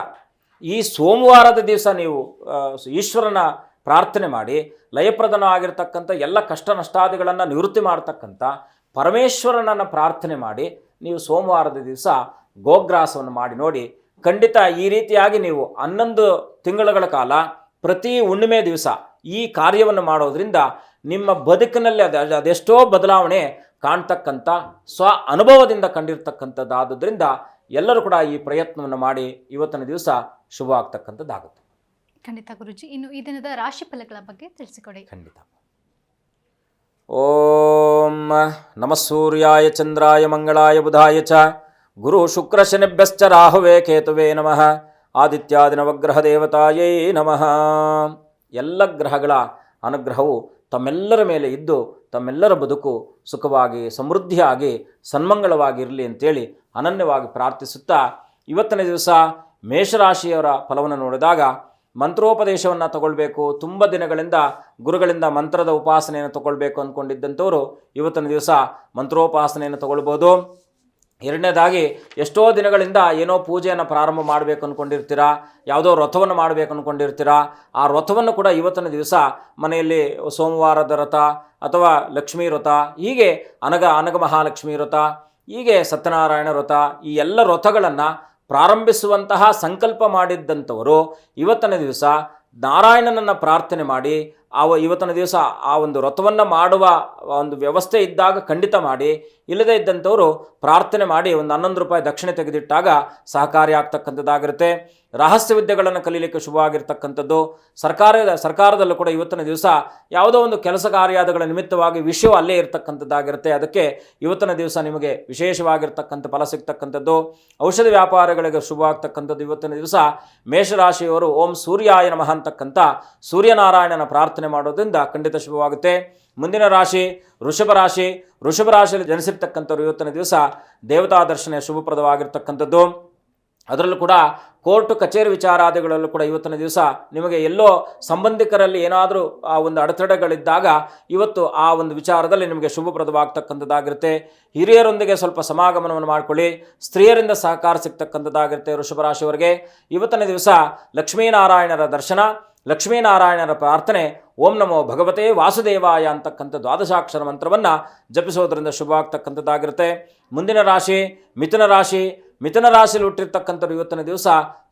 ಈ ಸೋಮವಾರದ ದಿವಸ ನೀವು ಈಶ್ವರನ ಪ್ರಾರ್ಥನೆ ಮಾಡಿ ಲಯಪ್ರದನವಾಗಿರ್ತಕ್ಕಂಥ ಎಲ್ಲ ಕಷ್ಟ ನಷ್ಟಾದಿಗಳನ್ನು ನಿವೃತ್ತಿ ಮಾಡ್ತಕ್ಕಂಥ ಪರಮೇಶ್ವರನನ್ನು ಪ್ರಾರ್ಥನೆ ಮಾಡಿ ನೀವು ಸೋಮವಾರದ ದಿವಸ ಗೋಗ್ರಾಸವನ್ನು ಮಾಡಿ ನೋಡಿ. ಖಂಡಿತ ಈ ರೀತಿಯಾಗಿ ನೀವು 11 ತಿಂಗಳುಗಳ ಕಾಲ ಪ್ರತಿ ಹುಣ್ಣಿಮೆ ದಿವಸ ಈ ಕಾರ್ಯವನ್ನು ಮಾಡೋದ್ರಿಂದ ನಿಮ್ಮ ಬದುಕಿನಲ್ಲಿ ಅದೆಷ್ಟೋ ಬದಲಾವಣೆ ಕಾಣ್ತಕ್ಕಂಥ ಸ್ವ ಅನುಭವದಿಂದ ಕಂಡಿರ್ತಕ್ಕಂಥದ್ದಾದ್ದರಿಂದ ಎಲ್ಲರೂ ಕೂಡ ಈ ಪ್ರಯತ್ನವನ್ನು ಮಾಡಿ ಇವತ್ತಿನ ದಿವಸ ಶುಭ ಆಗ್ತಕ್ಕಂಥದ್ದಾಗುತ್ತೆ. ಖಂಡಿತ ಗುರುಜಿ. ಇನ್ನು ಈ ದಿನದ ರಾಶಿ ಫಲಗಳ ಬಗ್ಗೆ ತಿಳಿಸಿಕೊಡಿ. ಖಂಡಿತ. ಓಂ ನಮಃ ಸೂರ್ಯಾಯ ಚಂದ್ರಾಯ ಮಂಗಳಾಯ ಬುಧಾಯ ಚ ಗುರು ಶುಕ್ರ ಶನಿಭ್ಯಶ್ಚ ರಾಹುವೇ ಕೇತುವೇ ನಮಃ ಆದಿತ್ಯಾದಿ ನವಗ್ರಹ ದೇವತಾಯೈ ನಮಃ. ಎಲ್ಲ ಗ್ರಹಗಳ ಅನುಗ್ರಹವು ತಮ್ಮೆಲ್ಲರ ಮೇಲೆ ಇದ್ದು ತಮ್ಮೆಲ್ಲರ ಬದುಕು ಸುಖವಾಗಿ ಸಮೃದ್ಧಿಯಾಗಿ ಸನ್ಮಂಗಳವಾಗಿರಲಿ ಅಂತೇಳಿ ಅನನ್ಯವಾಗಿ ಪ್ರಾರ್ಥಿಸುತ್ತಾ ಇವತ್ತಿನ ದಿವಸ ಮೇಷರಾಶಿಯವರ ಫಲವನ್ನು ನೋಡಿದಾಗ ಮಂತ್ರೋಪದೇಶವನ್ನು ತಗೊಳ್ಬೇಕು, ತುಂಬ ದಿನಗಳಿಂದ ಗುರುಗಳಿಂದ ಮಂತ್ರದ ಉಪಾಸನೆಯನ್ನು ತಗೊಳ್ಬೇಕು ಅಂದ್ಕೊಂಡಿದ್ದಂಥವರು ಇವತ್ತಿನ ದಿವಸ ಮಂತ್ರೋಪಾಸನೆಯನ್ನು ತಗೊಳ್ಬೋದು. ಎರಡನೇದಾಗಿ ಎಷ್ಟೋ ದಿನಗಳಿಂದ ಏನೋ ಪೂಜೆಯನ್ನು ಪ್ರಾರಂಭ ಮಾಡಬೇಕು ಅಂದ್ಕೊಂಡಿರ್ತೀರಾ, ಯಾವುದೋ ವ್ರತವನ್ನು ಮಾಡಬೇಕು ಅಂದ್ಕೊಂಡಿರ್ತೀರಾ. ಆ ವ್ರತವನ್ನು ಕೂಡ ಇವತ್ತಿನ ದಿವಸ ಮನೆಯಲ್ಲಿ ಸೋಮವಾರದ ವ್ರತ ಅಥವಾ ಲಕ್ಷ್ಮೀ ವ್ರತ, ಹೀಗೆ ಅನಗ ಮಹಾಲಕ್ಷ್ಮೀ ವ್ರತ, ಹೀಗೆ ಸತ್ಯನಾರಾಯಣ ವ್ರತ, ಈ ಎಲ್ಲ ವ್ರತಗಳನ್ನು ಪ್ರಾರಂಭಿಸುವಂತಹ ಸಂಕಲ್ಪ ಮಾಡಿದ್ದಂಥವರು ಇವತ್ತಿನ ದಿವಸ ನಾರಾಯಣನನ್ನು ಪ್ರಾರ್ಥನೆ ಮಾಡಿ ಇವತ್ತಿನ ದಿವಸ ಆ ಒಂದು ವ್ರತವನ್ನು ಮಾಡುವ ಒಂದು ವ್ಯವಸ್ಥೆ ಇದ್ದಾಗ ಖಂಡಿತ ಮಾಡಿ, ಇಲ್ಲದೇ ಇದ್ದಂಥವರು ಪ್ರಾರ್ಥನೆ ಮಾಡಿ ಒಂದು 11 ರೂಪಾಯಿ ದಕ್ಷಿಣೆ ತೆಗೆದಿಟ್ಟಾಗ ಸಹಕಾರಿ ಆಗ್ತಕ್ಕಂಥದ್ದಾಗಿರುತ್ತೆ. ರಹಸ್ಯ ವಿದ್ಯೆಗಳನ್ನು ಕಲೀಲಿಕ್ಕೆ ಶುಭವಾಗಿರ್ತಕ್ಕಂಥದ್ದು. ಸರ್ಕಾರದಲ್ಲೂ ಕೂಡ ಇವತ್ತಿನ ದಿವಸ ಯಾವುದೋ ಒಂದು ಕೆಲಸ ಕಾರ್ಯಾದಿಗಳ ನಿಮಿತ್ತವಾಗಿ ವಿಷಯ ಅಲ್ಲೇ ಇರತಕ್ಕಂಥದ್ದಾಗಿರುತ್ತೆ. ಅದಕ್ಕೆ ಇವತ್ತಿನ ದಿವಸ ನಿಮಗೆ ವಿಶೇಷವಾಗಿರ್ತಕ್ಕಂಥ ಫಲ ಸಿಗ್ತಕ್ಕಂಥದ್ದು. ಔಷಧಿ ವ್ಯಾಪಾರಗಳಿಗೆ ಶುಭವಾಗ್ತಕ್ಕಂಥದ್ದು. ಇವತ್ತಿನ ದಿವಸ ಮೇಷರಾಶಿಯವರು ಓಂ ಸೂರ್ಯಾಯ ನಮಃ ಅಂತಕ್ಕಂಥ ಸೂರ್ಯನಾರಾಯಣನ ಪ್ರಾರ್ಥನೆ ಮಾಡೋದ್ರಿಂದ ಖಂಡಿತ ಶುಭವಾಗುತ್ತೆ. ಮುಂದಿನ ರಾಶಿ ವೃಷಭ ರಾಶಿ. ವೃಷಭ ರಾಶಿಯಲ್ಲಿ ಜನಿಸಿರ್ತಕ್ಕಂಥವ್ರು ಇವತ್ತಿನ ದಿವಸ ದೇವತಾ ದರ್ಶನ ಶುಭಪ್ರದವಾಗಿರ್ತಕ್ಕಂಥದ್ದು. ಅದರಲ್ಲೂ ಕೂಡ ಕೋರ್ಟು ಕಚೇರಿ ವಿಚಾರಾದಿಗಳಲ್ಲೂ ಕೂಡ ಇವತ್ತಿನ ದಿವಸ ನಿಮಗೆ ಎಲ್ಲೋ ಸಂಬಂಧಿಕರಲ್ಲಿ ಏನಾದರೂ ಆ ಒಂದು ಅಡೆತಡೆಗಳಿದ್ದಾಗ ಇವತ್ತು ಆ ಒಂದು ವಿಚಾರದಲ್ಲಿ ನಿಮಗೆ ಶುಭಪ್ರದವಾಗ್ತಕ್ಕಂಥದ್ದಾಗಿರುತ್ತೆ. ಹಿರಿಯರೊಂದಿಗೆ ಸ್ವಲ್ಪ ಸಮಾಗಮನವನ್ನು ಮಾಡಿಕೊಳ್ಳಿ. ಸ್ತ್ರೀಯರಿಂದ ಸಹಕಾರ ಸಿಗ್ತಕ್ಕಂಥದ್ದಾಗಿರುತ್ತೆ. ವೃಷಭರಾಶಿಯವರಿಗೆ ಇವತ್ತಿನ ದಿವಸ ಲಕ್ಷ್ಮೀನಾರಾಯಣರ ದರ್ಶನ, ಲಕ್ಷ್ಮೀನಾರಾಯಣರ ಪ್ರಾರ್ಥನೆ, ಓಂ ನಮೋ ಭಗವತೆ ವಾಸುದೇವಾಯ ಅಂತಕ್ಕಂಥ ದ್ವಾದಶಾಕ್ಷರ ಮಂತ್ರವನ್ನು ಜಪಿಸೋದ್ರಿಂದ ಶುಭ ಆಗ್ತಕ್ಕಂಥದ್ದಾಗಿರುತ್ತೆ. ಮುಂದಿನ ರಾಶಿ ಮಿಥುನ ರಾಶಿ. ಮಿಥುನ ರಾಶಿಯಲ್ಲಿ ಹುಟ್ಟಿರ್ತಕ್ಕಂಥವ್ರು ಇವತ್ತಿನ ದಿವಸ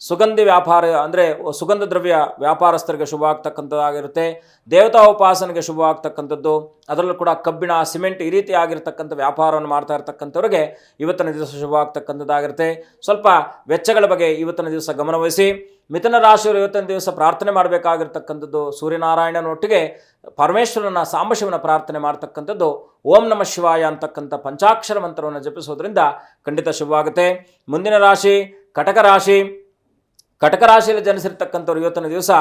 ಸುಗಂಧಿ ವ್ಯಾಪಾರ ಅಂದರೆ ಸುಗಂಧ ದ್ರವ್ಯ ವ್ಯಾಪಾರಸ್ಥರಿಗೆ ಶುಭ ಆಗ್ತಕ್ಕಂಥದ್ದಾಗಿರುತ್ತೆ. ದೇವತಾ ಉಪಾಸನೆಗೆ ಶುಭ ಆಗ್ತಕ್ಕಂಥದ್ದು, ಅದರಲ್ಲೂ ಕೂಡ ಕಬ್ಬಿಣ, ಸಿಮೆಂಟ್ ಈ ರೀತಿ ಆಗಿರ್ತಕ್ಕಂಥ ವ್ಯಾಪಾರವನ್ನು ಮಾಡ್ತಾ ಇರ್ತಕ್ಕಂಥವ್ರಿಗೆ ಇವತ್ತಿನ ದಿವಸ ಶುಭ ಆಗ್ತಕ್ಕಂಥದ್ದಾಗಿರುತ್ತೆ. ಸ್ವಲ್ಪ ವೆಚ್ಚಗಳ ಬಗ್ಗೆ ಇವತ್ತಿನ ದಿವಸ ಗಮನವಹಿಸಿ. ಮಿಥುನ ರಾಶಿಯವರು ಇವತ್ತಿನ ದಿವಸ ಪ್ರಾರ್ಥನೆ ಮಾಡಬೇಕಾಗಿರ್ತಕ್ಕಂಥದ್ದು ಸೂರ್ಯನಾರಾಯಣನೊಟ್ಟಿಗೆ ಪರಮೇಶ್ವರನ ಸಾಂಬಶಿವನ ಪ್ರಾರ್ಥನೆ ಮಾಡ್ತಕ್ಕಂಥದ್ದು ಓಂ ನಮಃ ಶಿವಾಯ ಅಂತಕ್ಕಂಥ ಪಂಚಾಕ್ಷರ ಮಂತ್ರವನ್ನು ಜಪಿಸೋದ್ರಿಂದ ಖಂಡಿತ ಶುಭವಾಗುತ್ತೆ. ಮುಂದಿನ ರಾಶಿ ಕಟಕ ರಾಶಿ. ಕಟಕ ರಾಶಿಯಲ್ಲಿ ಜನಿಸಿರ್ತಕ್ಕಂಥವ್ರು ಇವತ್ತಿನ ದಿವಸ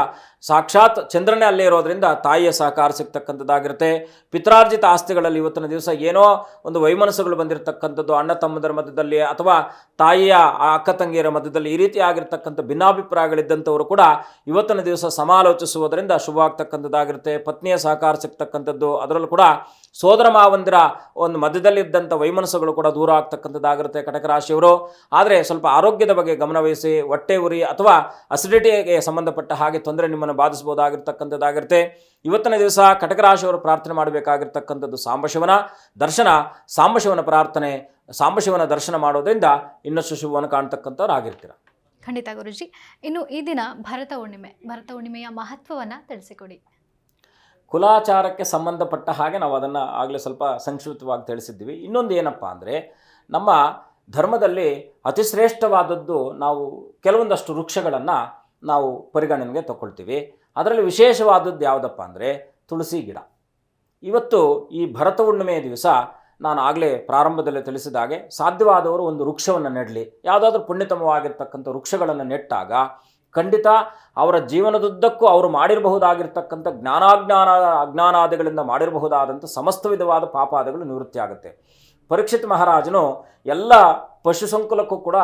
ಸಾಕ್ಷಾತ್ ಚಂದ್ರನೇ ಅಲ್ಲೇ ಇರೋದ್ರಿಂದ ತಾಯಿಯ ಸಹಕಾರ ಸಿಗ್ತಕ್ಕಂಥದ್ದಾಗಿರುತ್ತೆ. ಪಿತ್ರಾರ್ಜಿತ ಆಸ್ತಿಗಳಲ್ಲಿ ಇವತ್ತಿನ ದಿವಸ ಏನೋ ಒಂದು ವೈಮನಸ್ಸುಗಳು ಬಂದಿರತಕ್ಕಂಥದ್ದು, ಅಣ್ಣ ತಮ್ಮದರ ಮಧ್ಯದಲ್ಲಿ ಅಥವಾ ತಾಯಿಯ ಅಕ್ಕ ತಂಗಿಯರ ಮಧ್ಯದಲ್ಲಿ ಈ ರೀತಿ ಆಗಿರ್ತಕ್ಕಂಥ ಭಿನ್ನಾಭಿಪ್ರಾಯಗಳಿದ್ದಂಥವರು ಕೂಡ ಇವತ್ತಿನ ದಿವಸ ಸಮಾಲೋಚಿಸುವುದರಿಂದ ಶುಭ ಆಗ್ತಕ್ಕಂಥದ್ದಾಗಿರುತ್ತೆ. ಪತ್ನಿಯ ಸಹಕಾರ ಸಿಗ್ತಕ್ಕಂಥದ್ದು, ಅದರಲ್ಲೂ ಕೂಡ ಸೋದರ ಮಾವಂದಿರ ಒಂದು ಮಧ್ಯದಲ್ಲಿದ್ದಂಥ ವೈಮನಸ್ಸುಗಳು ಕೂಡ ದೂರ ಆಗ್ತಕ್ಕಂಥದ್ದಾಗಿರುತ್ತೆ ಕಟಕ ರಾಶಿಯವರು. ಆದರೆ ಸ್ವಲ್ಪ ಆರೋಗ್ಯದ ಬಗ್ಗೆ ಗಮನವಹಿಸಿ. ಹೊಟ್ಟೆ ಉರಿ ಅಥವಾ ಅಸಿಡಿಟಿಗೆ ಸಂಬಂಧಪಟ್ಟ ಹಾಗೆ ತೊಂದರೆ ನಿಮ್ಮನ್ನು ಬಾಧಿಸಬಹುದಾಗಿರ್ತಕ್ಕಂಥದ್ದಾಗಿರುತ್ತೆ. ಇವತ್ತಿನ ದಿವಸ ಕಟಕ ರಾಶಿಯವರು ಪ್ರಾರ್ಥನೆ ಮಾಡಬೇಕಾಗಿರ್ತಕ್ಕಂಥದ್ದು ಸಾಂಬಶಿವನ ದರ್ಶನ, ಸಾಂಬಶಿವನ ಪ್ರಾರ್ಥನೆ, ಸಾಂಬಶಿವನ ದರ್ಶನ ಮಾಡೋದ್ರಿಂದ ಇನ್ನಷ್ಟು ಶುಭವನ್ನು ಕಾಣ್ತಕ್ಕಂಥವ್ರು ಆಗಿರ್ತೀರ. ಖಂಡಿತ ಗುರುಜಿ. ಇನ್ನು ಈ ದಿನ ಭರತ ಹುಣ್ಣಿಮೆಯ ಮಹತ್ವವನ್ನು ತಿಳಿಸಿಕೊಡಿ. ಕುಲಾಚಾರಕ್ಕೆ ಸಂಬಂಧಪಟ್ಟ ಹಾಗೆ ನಾವು ಅದನ್ನು ಆಗಲೇ ಸ್ವಲ್ಪ ಸಂಕ್ಷಿಪ್ತವಾಗಿ ತಿಳಿಸಿದ್ವಿ. ಇನ್ನೊಂದು ಏನಪ್ಪ ಅಂದರೆ, ನಮ್ಮ ಧರ್ಮದಲ್ಲಿ ಅತಿಶ್ರೇಷ್ಠವಾದದ್ದು ನಾವು ಕೆಲವೊಂದಷ್ಟು ವೃಕ್ಷಗಳನ್ನು ನಾವು ಪರಿಗಣನೆಗೆ ತಗೊಳ್ತೀವಿ. ಅದರಲ್ಲಿ ವಿಶೇಷವಾದದ್ದು ಯಾವುದಪ್ಪ ಅಂದರೆ ತುಳಸಿ ಗಿಡ. ಇವತ್ತು ಈ ಭರತ ಹುಣ್ಣಿಮೆಯ ದಿವಸ ನಾನು ಆಗಲೇ ಪ್ರಾರಂಭದಲ್ಲಿ ತಿಳಿಸಿದ ಹಾಗೆ ಸಾಧ್ಯವಾದವರು ಒಂದು ವೃಕ್ಷವನ್ನು ನೆಡಲಿ. ಯಾವುದಾದ್ರೂ ಪುಣ್ಯತಮವಾಗಿರ್ತಕ್ಕಂಥ ವೃಕ್ಷಗಳನ್ನು ನೆಟ್ಟಾಗ ಖಂಡಿತ ಅವರ ಜೀವನದುದ್ದಕ್ಕೂ ಅವರು ಮಾಡಿರಬಹುದಾಗಿರ್ತಕ್ಕಂಥ ಅಜ್ಞಾನಾದಿಗಳಿಂದ ಮಾಡಿರಬಹುದಾದಂಥ ಸಮಸ್ತ ವಿಧವಾದ ಪಾಪಾದಿಗಳು ನಿವೃತ್ತಿ ಆಗುತ್ತೆ. ಪರೀಕ್ಷಿತ್ ಮಹಾರಾಜನು ಎಲ್ಲ ಪಶು ಸಂಕುಲಕ್ಕೂ ಕೂಡ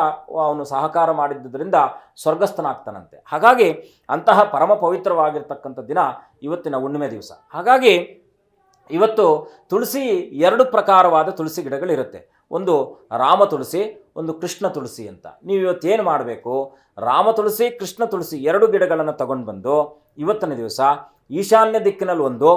ಅವನು ಸಹಕಾರ ಮಾಡಿದ್ದರಿಂದ ಸ್ವರ್ಗಸ್ಥನಾಗ್ತಾನಂತೆ. ಹಾಗಾಗಿ ಅಂತಹ ಪರಮ ಪವಿತ್ರವಾಗಿರ್ತಕ್ಕಂಥ ದಿನ ಇವತ್ತಿನ ಹುಣ್ಣಿಮೆ ದಿವಸ. ಹಾಗಾಗಿ ಇವತ್ತು ತುಳಸಿ 2 ಪ್ರಕಾರವಾದ ತುಳಸಿ ಗಿಡಗಳಿರುತ್ತೆ. ಒಂದು ರಾಮ ತುಳಸಿ, ಒಂದು ಕೃಷ್ಣ ತುಳಸಿ ಅಂತ. ನೀವು ಇವತ್ತೇನು ಮಾಡಬೇಕು, ರಾಮ ತುಳಸಿ, ಕೃಷ್ಣ ತುಳಸಿ 2 ಗಿಡಗಳನ್ನು ತಗೊಂಡು ಬಂದು ಇವತ್ತಿನ ದಿವಸ ಈಶಾನ್ಯ ದಿಕ್ಕಿನಲ್ಲಿ ಒಂದು,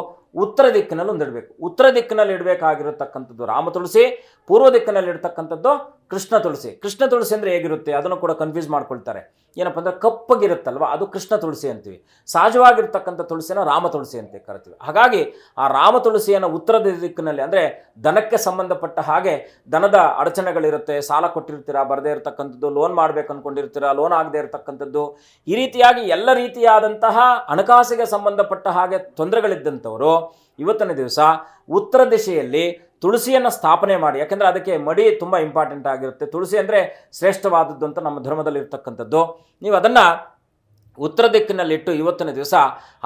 ಉತ್ತರ ದಿಕ್ಕಿನಲ್ಲಿ ಒಂದು ಇಡಬೇಕು. ಉತ್ತರ ದಿಕ್ಕಿನಲ್ಲಿ ಇಡಬೇಕಾಗಿರತಕ್ಕಂಥದ್ದು ರಾಮ ತುಳಸಿ, ಪೂರ್ವ ದಿಕ್ಕಿನಲ್ಲಿ ಇಡ್ತಕ್ಕಂಥದ್ದು ಕೃಷ್ಣ ತುಳಸಿ. ಕೃಷ್ಣ ತುಳಸಿ ಅಂದರೆ ಹೇಗಿರುತ್ತೆ ಅದನ್ನು ಕೂಡ ಕನ್ಫ್ಯೂಸ್ ಮಾಡ್ಕೊಳ್ತಾರೆ. ಏನಪ್ಪ ಅಂದರೆ ಕಪ್ಪಗಿರುತ್ತಲ್ವ, ಅದು ಕೃಷ್ಣ ತುಳಸಿ ಅಂತೀವಿ. ಸಹಜವಾಗಿರ್ತಕ್ಕಂಥ ತುಳಸಿನ ರಾಮ ತುಳಸಿ ಅಂತ ಕರಿತೀವಿ. ಹಾಗಾಗಿ ಆ ರಾಮ ತುಳಸಿಯನ್ನು ಉತ್ತರದ ದಿಕ್ಕಿನಲ್ಲಿ, ಅಂದರೆ ದನಕ್ಕೆ ಸಂಬಂಧಪಟ್ಟ ಹಾಗೆ ದನದ ಅಡಚಣೆಗಳಿರುತ್ತೆ, ಸಾಲ ಕೊಟ್ಟಿರ್ತೀರಾ ಬರದೇ ಇರತಕ್ಕಂಥದ್ದು, ಲೋನ್ ಮಾಡಬೇಕು ಅಂದ್ಕೊಂಡಿರ್ತೀರಾ ಲೋನ್ ಆಗದೆ ಇರತಕ್ಕಂಥದ್ದು, ಈ ರೀತಿಯಾಗಿ ಎಲ್ಲ ರೀತಿಯಾದಂತಹ ಹಣಕಾಸಿಗೆ ಸಂಬಂಧಪಟ್ಟ ಹಾಗೆ ತೊಂದರೆಗಳಿದ್ದಂಥವರು ಇವತ್ತಿನ ದಿವಸ ಉತ್ತರ ದಿಶೆಯಲ್ಲಿ ತುಳಸಿಯನ್ನು ಸ್ಥಾಪನೆ ಮಾಡಿ. ಯಾಕೆಂದರೆ ಅದಕ್ಕೆ ಮಡಿ ತುಂಬ ಇಂಪಾರ್ಟೆಂಟ್ ಆಗಿರುತ್ತೆ. ತುಳಸಿ ಅಂದರೆ ಶ್ರೇಷ್ಠವಾದದ್ದು ಅಂತ ನಮ್ಮ ಧರ್ಮದಲ್ಲಿ ಇರ್ತಕ್ಕಂಥದ್ದು. ನೀವು ಅದನ್ನು ಉತ್ತರ ದಿಕ್ಕಿನಲ್ಲಿಟ್ಟು ಇವತ್ತಿನ ದಿವಸ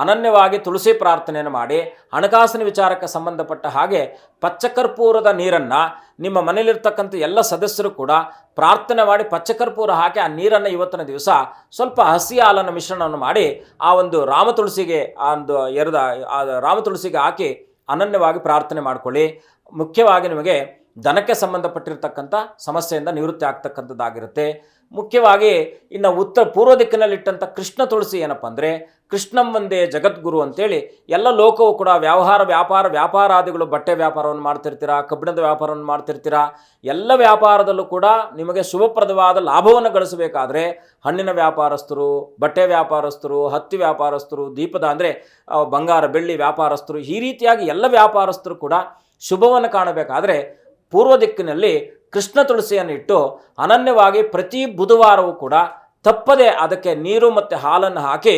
ಅನನ್ಯವಾಗಿ ತುಳಸಿ ಪ್ರಾರ್ಥನೆಯನ್ನು ಮಾಡಿ, ಹಣಕಾಸಿನ ವಿಚಾರಕ್ಕೆ ಸಂಬಂಧಪಟ್ಟ ಹಾಗೆ ಪಚ್ಚಕರ್ಪೂರದ ನೀರನ್ನು ನಿಮ್ಮ ಮನೆಯಲ್ಲಿರ್ತಕ್ಕಂಥ ಎಲ್ಲ ಸದಸ್ಯರು ಕೂಡ ಪ್ರಾರ್ಥನೆ ಮಾಡಿ ಪಚ್ಚಕರ್ಪೂರ ಹಾಕಿ ಆ ನೀರನ್ನು ಇವತ್ತಿನ ದಿವಸ ಸ್ವಲ್ಪ ಹಸಿ ಹಾಲನ್ನು ಮಿಶ್ರಣವನ್ನು ಮಾಡಿ ಆ ಒಂದು ರಾಮ ತುಳಸಿಗೆ ರಾಮ ತುಳಸಿಗೆ ಹಾಕಿ ಅನನ್ಯವಾಗಿ ಪ್ರಾರ್ಥನೆ ಮಾಡಿಕೊಳ್ಳಿ. ಮುಖ್ಯವಾಗಿ ನಿಮಗೆ ದನಕ್ಕೆ ಸಂಬಂಧಪಟ್ಟಿರ್ತಕ್ಕಂಥ ಸಮಸ್ಯೆಯಿಂದ ನಿವೃತ್ತಿ ಆಗ್ತಕ್ಕಂಥದ್ದಾಗಿರುತ್ತೆ. ಮುಖ್ಯವಾಗಿ ಇನ್ನು ಪೂರ್ವ ದಿಕ್ಕಿನಲ್ಲಿಟ್ಟಂಥ ಕೃಷ್ಣ ತುಳಸಿ ಏನಪ್ಪ ಅಂದರೆ, ಕೃಷ್ಣಂ ಒಂದೇ ಜಗದ್ಗುರು ಅಂತೇಳಿ ಎಲ್ಲ ಲೋಕವು ಕೂಡ ವ್ಯಾಪಾರಾದಿಗಳು, ಬಟ್ಟೆ ವ್ಯಾಪಾರವನ್ನು ಮಾಡ್ತಿರ್ತೀರಾ, ಕಬ್ಬಿಣದ ವ್ಯಾಪಾರವನ್ನು ಮಾಡ್ತಿರ್ತೀರಾ, ಎಲ್ಲ ವ್ಯಾಪಾರದಲ್ಲೂ ಕೂಡ ನಿಮಗೆ ಶುಭಪ್ರದವಾದ ಲಾಭವನ್ನು ಗಳಿಸಬೇಕಾದ್ರೆ ಹಣ್ಣಿನ ವ್ಯಾಪಾರಸ್ಥರು, ಬಟ್ಟೆ ವ್ಯಾಪಾರಸ್ಥರು, ಹತ್ತಿ ವ್ಯಾಪಾರಸ್ಥರು, ದೀಪದ ಅಂದರೆ ಬಂಗಾರ ಬೆಳ್ಳಿ ವ್ಯಾಪಾರಸ್ಥರು, ಈ ರೀತಿಯಾಗಿ ಎಲ್ಲ ವ್ಯಾಪಾರಸ್ಥರು ಕೂಡ ಶುಭವನ್ನು ಕಾಣಬೇಕಾದರೆ ಪೂರ್ವ ದಿಕ್ಕಿನಲ್ಲಿ ಕೃಷ್ಣ ತುಳಸಿಯನ್ನು ಇಟ್ಟು ಅನನ್ಯವಾಗಿ ಪ್ರತಿ ಬುಧವಾರವೂ ಕೂಡ ತಪ್ಪದೆ ಅದಕ್ಕೆ ನೀರು ಮತ್ತು ಹಾಲನ್ನು ಹಾಕಿ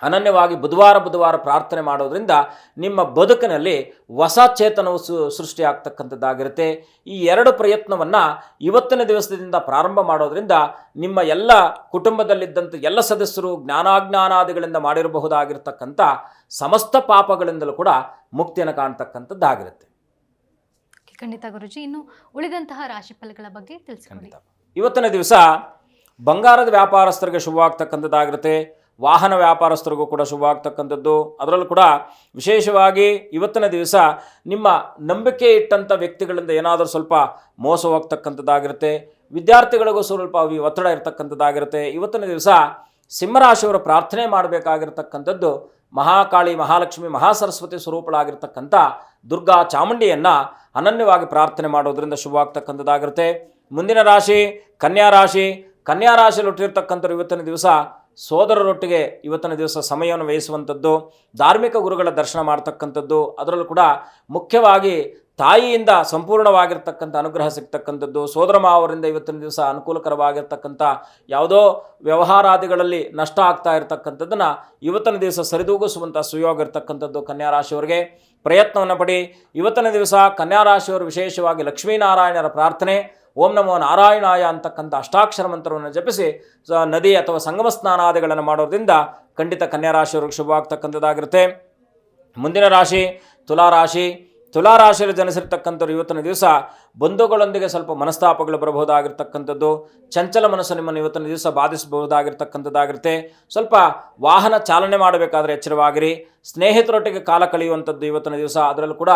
ಅನನ್ಯವಾಗಿ ಬುಧವಾರ ಪ್ರಾರ್ಥನೆ ಮಾಡೋದ್ರಿಂದ ನಿಮ್ಮ ಬದುಕಿನಲ್ಲಿ ಹೊಸ ಚೇತನವು ಸೃಷ್ಟಿಯಾಗ್ತಕ್ಕಂಥದ್ದಾಗಿರುತ್ತೆ. ಈ 2 ಪ್ರಯತ್ನವನ್ನು ಇವತ್ತಿನ ದಿವಸದಿಂದ ಪ್ರಾರಂಭ ಮಾಡೋದ್ರಿಂದ ನಿಮ್ಮ ಎಲ್ಲ ಕುಟುಂಬದಲ್ಲಿದ್ದಂಥ ಎಲ್ಲ ಸದಸ್ಯರು ಜ್ಞಾನಾದಿಗಳಿಂದ ಮಾಡಿರಬಹುದಾಗಿರ್ತಕ್ಕಂಥ ಸಮಸ್ತ ಪಾಪಗಳಿಂದಲೂ ಕೂಡ ಮುಕ್ತಿಯನ್ನು ಕಾಣ್ತಕ್ಕಂಥದ್ದಾಗಿರುತ್ತೆ. ಖಂಡಿತ ಗುರುಜಿ. ಇನ್ನು ಉಳಿದಂತಹ ರಾಶಿ ಫಲಗಳ ಬಗ್ಗೆ ತಿಳಿಸ್ಕೊಳ್ಳಿ. ಇವತ್ತಿನ ದಿವಸ ಬಂಗಾರದ ವ್ಯಾಪಾರಸ್ಥರಿಗೆ ಶುಭವಾಗ್ತಕ್ಕಂಥದ್ದಾಗಿರುತ್ತೆ. ವಾಹನ ವ್ಯಾಪಾರಸ್ಥರಿಗೂ ಕೂಡ ಶುಭವಾಗ್ತಕ್ಕಂಥದ್ದು. ಅದರಲ್ಲೂ ಕೂಡ ವಿಶೇಷವಾಗಿ ಇವತ್ತಿನ ದಿವಸ ನಿಮ್ಮ ನಂಬಿಕೆ ಇಟ್ಟಂಥ ವ್ಯಕ್ತಿಗಳಿಂದ ಏನಾದರೂ ಸ್ವಲ್ಪ ಮೋಸ ಹೋಗ್ತಕ್ಕಂಥದ್ದಾಗಿರುತ್ತೆ. ವಿದ್ಯಾರ್ಥಿಗಳಿಗೂ ಸ್ವಲ್ಪ ಒತ್ತಡ ಇರತಕ್ಕಂಥದ್ದಾಗಿರುತ್ತೆ. ಇವತ್ತಿನ ದಿವಸ ಸಿಂಹರಾಶಿಯವರ ಪ್ರಾರ್ಥನೆ ಮಾಡಬೇಕಾಗಿರ್ತಕ್ಕಂಥದ್ದು ಮಹಾಕಾಳಿ, ಮಹಾಲಕ್ಷ್ಮಿ, ಮಹಾಸರಸ್ವತಿ ಸ್ವರೂಪಳಾಗಿರ್ತಕ್ಕಂಥ ದುರ್ಗಾ ಚಾಮುಂಡಿಯನ್ನು ಅನನ್ಯವಾಗಿ ಪ್ರಾರ್ಥನೆ ಮಾಡೋದ್ರಿಂದ ಶುಭವಾಗ್ತಕ್ಕಂಥದ್ದಾಗಿರುತ್ತೆ. ಮುಂದಿನ ರಾಶಿ ಕನ್ಯಾ ರಾಶಿ. ಕನ್ಯಾ ರಾಶಿಯಲ್ಲಿ ಹುಟ್ಟಿರ್ತಕ್ಕಂಥವ್ರು ಇವತ್ತಿನ ದಿವಸ ಸೋದರರೊಟ್ಟಿಗೆ ಇವತ್ತಿನ ದಿವಸ ಸಮಯವನ್ನು ವ್ಯಯಿಸುವಂಥದ್ದು, ಧಾರ್ಮಿಕ ಗುರುಗಳ ದರ್ಶನ ಮಾಡ್ತಕ್ಕಂಥದ್ದು, ಅದರಲ್ಲೂ ಕೂಡ ಮುಖ್ಯವಾಗಿ ತಾಯಿಯಿಂದ ಸಂಪೂರ್ಣವಾಗಿರ್ತಕ್ಕಂಥ ಅನುಗ್ರಹ ಸಿಗ್ತಕ್ಕಂಥದ್ದು, ಸೋದರ ಮಾವರಿಂದ ಇವತ್ತಿನ ದಿವಸ ಅನುಕೂಲಕರವಾಗಿರ್ತಕ್ಕಂಥ ಯಾವುದೋ ವ್ಯವಹಾರಾದಿಗಳಲ್ಲಿ ನಷ್ಟ ಆಗ್ತಾ ಇರತಕ್ಕಂಥದ್ದನ್ನು ಇವತ್ತಿನ ದಿವಸ ಸರಿದೂಗಿಸುವಂಥ ಸುಯೋಗ ಇರತಕ್ಕಂಥದ್ದು ಕನ್ಯಾ ರಾಶಿಯವರಿಗೆ. ಪ್ರಯತ್ನವನ್ನು ಪಡಿ. ಇವತ್ತಿನ ದಿವಸ ಕನ್ಯಾ ರಾಶಿಯವರು ವಿಶೇಷವಾಗಿ ಲಕ್ಷ್ಮೀನಾರಾಯಣರ ಪ್ರಾರ್ಥನೆ, ಓಂ ನಮೋ ನಾರಾಯಣಾಯ ಅಂತಕ್ಕಂಥ ಅಷ್ಟಾಕ್ಷರ ಮಂತ್ರವನ್ನು ಜಪಿಸಿ ನದಿ ಅಥವಾ ಸಂಗಮ ಸ್ನಾನಾದಿಗಳನ್ನು ಮಾಡೋದ್ರಿಂದ ಖಂಡಿತ ಕನ್ಯಾ ರಾಶಿಯವ್ರಿಗೆ ಶುಭವಾಗ್ತಕ್ಕಂಥದ್ದಾಗಿರುತ್ತೆ. ಮುಂದಿನ ರಾಶಿ ತುಲಾರಾಶಿ. ತುಲಾರಾಶಿಯಲ್ಲಿ ಜನಿಸಿರ್ತಕ್ಕಂಥವ್ರು ಇವತ್ತಿನ ದಿವಸ ಬಂಧುಗಳೊಂದಿಗೆ ಸ್ವಲ್ಪ ಮನಸ್ತಾಪಗಳು ಬರಬಹುದಾಗಿರ್ತಕ್ಕಂಥದ್ದು, ಚಂಚಲ ಮನಸ್ಸು ನಿಮ್ಮನ್ನು ಇವತ್ತಿನ ದಿವಸ ಬಾಧಿಸಬಹುದಾಗಿರ್ತಕ್ಕಂಥದ್ದಾಗಿರುತ್ತೆ. ಸ್ವಲ್ಪ ವಾಹನ ಚಾಲನೆ ಮಾಡಬೇಕಾದ್ರೆ ಎಚ್ಚರವಾಗಿರಿ. ಸ್ನೇಹಿತರೊಟ್ಟಿಗೆ ಕಾಲ ಕಳೆಯುವಂಥದ್ದು ಇವತ್ತಿನ ದಿವಸ. ಅದರಲ್ಲೂ ಕೂಡ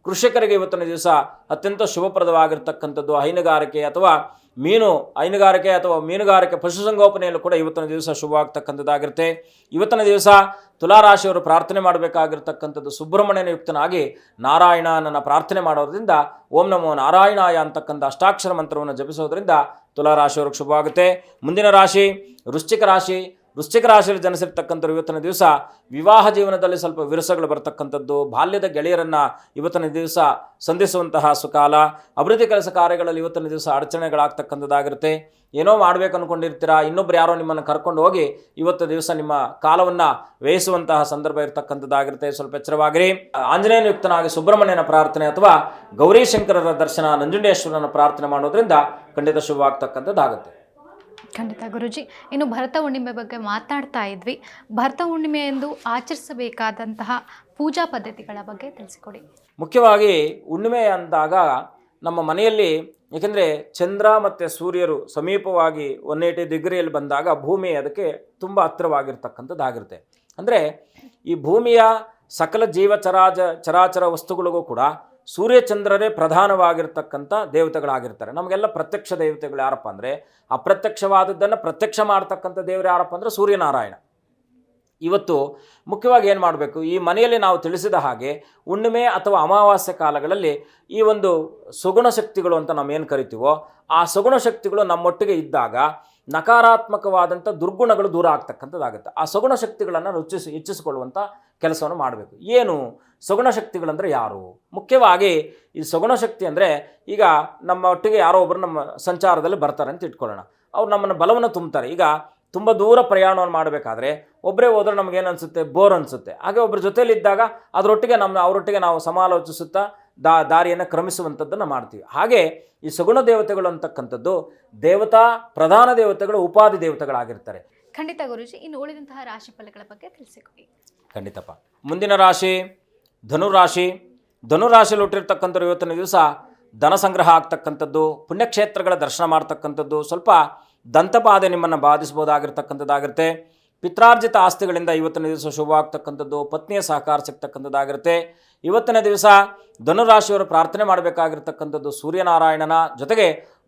ಕೃಷಿಕರಿಗೆ ಇವತ್ತಿನ ದಿವಸ ಅತ್ಯಂತ ಶುಭಪ್ರದವಾಗಿರ್ತಕ್ಕಂಥದ್ದು. ಹೈನುಗಾರಿಕೆ ಅಥವಾ ಮೀನುಗಾರಿಕೆ ಪಶುಸಂಗೋಪನೆಯಲ್ಲೂ ಕೂಡ ಇವತ್ತಿನ ದಿವಸ ಶುಭವಾಗ್ತಕ್ಕಂಥದ್ದಾಗಿರುತ್ತೆ. ಇವತ್ತಿನ ದಿವಸ ತುಲಾರಾಶಿಯವರು ಪ್ರಾರ್ಥನೆ ಮಾಡಬೇಕಾಗಿರ್ತಕ್ಕಂಥದ್ದು ಸುಬ್ರಹ್ಮಣ್ಯನ ಯುಕ್ತನಾಗಿ ನಾರಾಯಣನನ್ನು ಪ್ರಾರ್ಥನೆ ಮಾಡೋದ್ರಿಂದ ಓಂ ನಮೋ ನಾರಾಯಣಾಯ ಅಂತಕ್ಕಂಥ ಅಷ್ಟಾಕ್ಷರ ಮಂತ್ರವನ್ನು ಜಪಿಸೋದ್ರಿಂದ ತುಲಾರಾಶಿಯವ್ರಿಗೆ ಶುಭವಾಗುತ್ತೆ. ಮುಂದಿನ ರಾಶಿ ವೃಶ್ಚಿಕ ರಾಶಿ. ವೃಶ್ಚಿಕ ರಾಶಿಯಲ್ಲಿ ಜನಿಸಿರ್ತಕ್ಕಂಥವ್ರು ಇವತ್ತಿನ ದಿವಸ ವಿವಾಹ ಜೀವನದಲ್ಲಿ ಸ್ವಲ್ಪ ವಿರಸಗಳು ಬರ್ತಕ್ಕಂಥದ್ದು, ಬಾಲ್ಯದ ಗೆಳೆಯರನ್ನು ಇವತ್ತಿನ ದಿವಸ ಸಂಧಿಸುವಂತಹ ಸುಕಾಲ, ಅಭಿವೃದ್ಧಿ ಕೆಲಸ ಕಾರ್ಯಗಳಲ್ಲಿ ಇವತ್ತಿನ ದಿವಸ ಅಡಚಣೆಗಳಾಗ್ತಕ್ಕಂಥದ್ದಾಗಿರುತ್ತೆ. ಏನೋ ಮಾಡಬೇಕು ಅಂದ್ಕೊಂಡಿರ್ತೀರಾ, ಇನ್ನೊಬ್ರು ಯಾರೋ ನಿಮ್ಮನ್ನು ಕರ್ಕೊಂಡು ಹೋಗಿ ಇವತ್ತು ದಿವಸ ನಿಮ್ಮ ಕಾಲವನ್ನು ವ್ಯಯಿಸುವಂತಹ ಸಂದರ್ಭ ಇರತಕ್ಕಂಥದ್ದಾಗಿರುತ್ತೆ. ಸ್ವಲ್ಪ ಎಚ್ಚರವಾಗಿರಿ. ಆಂಜನೇಯನ ಯುಕ್ತನಾಗಿ ಸುಬ್ರಹ್ಮಣ್ಯನ ಪ್ರಾರ್ಥನೆ ಅಥವಾ ಗೌರೀಶಂಕರರ ದರ್ಶನ, ನಂಜುಂಡೇಶ್ವರನ ಪ್ರಾರ್ಥನೆ ಮಾಡೋದ್ರಿಂದ ಖಂಡಿತ ಶುಭವಾಗ್ತಕ್ಕಂಥದ್ದಾಗುತ್ತೆ. ಖಂಡಿತ ಗುರುಜಿ. ಇನ್ನು ಭರತ ಹುಣ್ಣಿಮೆ ಬಗ್ಗೆ ಮಾತನಾಡ್ತಾ ಇದ್ವಿ. ಭರತ ಹುಣ್ಣಿಮೆ ಎಂದು ಆಚರಿಸಬೇಕಾದಂತಹ ಪೂಜಾ ಪದ್ಧತಿಗಳ ಬಗ್ಗೆ ತಿಳಿಸಿಕೊಡಿ. ಮುಖ್ಯವಾಗಿ ಹುಣ್ಣಿಮೆ ಅಂದಾಗ ನಮ್ಮ ಮನೆಯಲ್ಲಿ, ಏಕೆಂದರೆ ಚಂದ್ರ ಮತ್ತು ಸೂರ್ಯರು ಸಮೀಪವಾಗಿ 180 ಡಿಗ್ರಿಯಲ್ಲಿ ಬಂದಾಗ ಭೂಮಿ ಅದಕ್ಕೆ ತುಂಬ ಹತ್ತಿರವಾಗಿರ್ತಕ್ಕಂಥದ್ದಾಗಿರುತ್ತೆ. ಅಂದರೆ ಈ ಭೂಮಿಯ ಸಕಲ ಚರಾಚರ ವಸ್ತುಗಳಿಗೂ ಕೂಡ ಸೂರ್ಯಚಂದ್ರರೇ ಪ್ರಧಾನವಾಗಿರ್ತಕ್ಕಂಥ ದೇವತೆಗಳಾಗಿರ್ತಾರೆ. ನಮಗೆಲ್ಲ ಪ್ರತ್ಯಕ್ಷ ದೇವತೆಗಳು ಯಾರಪ್ಪ ಅಂದರೆ, ಅಪ್ರತ್ಯಕ್ಷವಾದದ್ದನ್ನು ಪ್ರತ್ಯಕ್ಷ ಮಾಡ್ತಕ್ಕಂಥ ದೇವರು ಯಾರಪ್ಪ ಅಂದರೆ ಸೂರ್ಯನಾರಾಯಣ. ಇವತ್ತು ಮುಖ್ಯವಾಗಿ ಏನು ಮಾಡಬೇಕು, ಈ ಮನೆಯಲ್ಲಿ ನಾವು ತಿಳಿಸಿದ ಹಾಗೆ ಹುಣ್ಣಿಮೆ ಅಥವಾ ಅಮಾವಾಸ್ಯೆ ಕಾಲಗಳಲ್ಲಿ ಈ ಒಂದು ಸುಗುಣ ಶಕ್ತಿಗಳು ಅಂತ ನಾವು ಏನು ಕರಿತೀವೋ ಆ ಸುಗುಣ ಶಕ್ತಿಗಳು ನಮ್ಮೊಟ್ಟಿಗೆ ಇದ್ದಾಗ ನಕಾರಾತ್ಮಕವಾದಂಥ ದುರ್ಗುಣಗಳು ದೂರ ಆಗ್ತಕ್ಕಂಥದ್ದಾಗುತ್ತೆ. ಆ ಸಗುಣ ಶಕ್ತಿಗಳನ್ನು ಹೆಚ್ಚಿಸಿಕೊಳ್ಳುವಂಥ ಕೆಲಸವನ್ನು ಮಾಡಬೇಕು. ಏನು ಸಗುಣ ಶಕ್ತಿಗಳಂದರೆ ಯಾರು? ಮುಖ್ಯವಾಗಿ ಈ ಸಗುಣ ಶಕ್ತಿ ಅಂದರೆ, ಈಗ ನಮ್ಮ ಒಟ್ಟಿಗೆ ಯಾರೋ ಒಬ್ಬರು ನಮ್ಮ ಸಂಚಾರದಲ್ಲಿ ಬರ್ತಾರೆ ಅಂತ ಇಟ್ಕೊಳ್ಳೋಣ. ಅವ್ರು ನಮ್ಮನ್ನು ಬಲವನ್ನು ತುಂಬ್ತಾರೆ. ಈಗ ತುಂಬ ದೂರ ಪ್ರಯಾಣವನ್ನು ಮಾಡಬೇಕಾದ್ರೆ ಒಬ್ಬರೇ ಹೋದ್ರೆ ನಮಗೇನು ಅನಿಸುತ್ತೆ, ಬೋರ್ ಅನಿಸುತ್ತೆ. ಹಾಗೆ ಒಬ್ಬರ ಜೊತೆಯಲ್ಲಿದ್ದಾಗ ಅವರೊಟ್ಟಿಗೆ ನಾವು ಸಮಾಲೋಚಿಸುತ್ತಾ ದಾರಿಯನ್ನು ಕ್ರಮಿಸುವಂಥದ್ದನ್ನು ಮಾಡ್ತೀವಿ. ಹಾಗೆ ಈ ಸಗುಣ ದೇವತೆಗಳು ಅಂತಕ್ಕಂಥದ್ದು ಪ್ರಧಾನ ದೇವತೆಗಳು, ಉಪಾಧಿ ದೇವತೆಗಳಾಗಿರ್ತಾರೆ. ಖಂಡಿತ ಗುರುಜಿ. ಇನ್ನು ಉಳಿದಂತಹ ರಾಶಿ ಫಲಗಳ ಬಗ್ಗೆ ತಿಳಿಸಿಕೊಡಿ. ಖಂಡಿತಪ್ಪ. ಮುಂದಿನ ರಾಶಿ ಧನುರಾಶಿ. ಧನುರಾಶಿಯಲ್ಲಿ ಹುಟ್ಟಿರ್ತಕ್ಕಂಥವ್ರು ಇವತ್ತಿನ ದಿವಸ ಧನ ಸಂಗ್ರಹ ಆಗ್ತಕ್ಕಂಥದ್ದು, ಪುಣ್ಯಕ್ಷೇತ್ರಗಳ ದರ್ಶನ ಮಾಡ್ತಕ್ಕಂಥದ್ದು, ಸ್ವಲ್ಪ ದಂತಬಾಧೆ ನಿಮ್ಮನ್ನು ಬಾಧಿಸ್ಬೋದಾಗಿರ್ತಕ್ಕಂಥದ್ದಾಗಿರುತ್ತೆ. ಪಿತ್ರಾರ್ಜಿತ ಆಸ್ತಿಗಳಿಂದ ಇವತ್ತಿನ ದಿವಸ ಶುಭವಾಗ್ತಕ್ಕಂಥದ್ದು, ಪತ್ನಿಯ ಸಹಕಾರ ಸಿಗ್ತಕ್ಕಂಥದ್ದಾಗಿರುತ್ತೆ. ಇವತ್ತಿನ ದಿವಸ ಧನುರಾಶಿಯವರು ಪ್ರಾರ್ಥನೆ ಮಾಡಬೇಕಾಗಿರ್ತಕ್ಕಂಥದ್ದು ಸೂರ್ಯನಾರಾಯಣನ ಜೊತೆಗೆ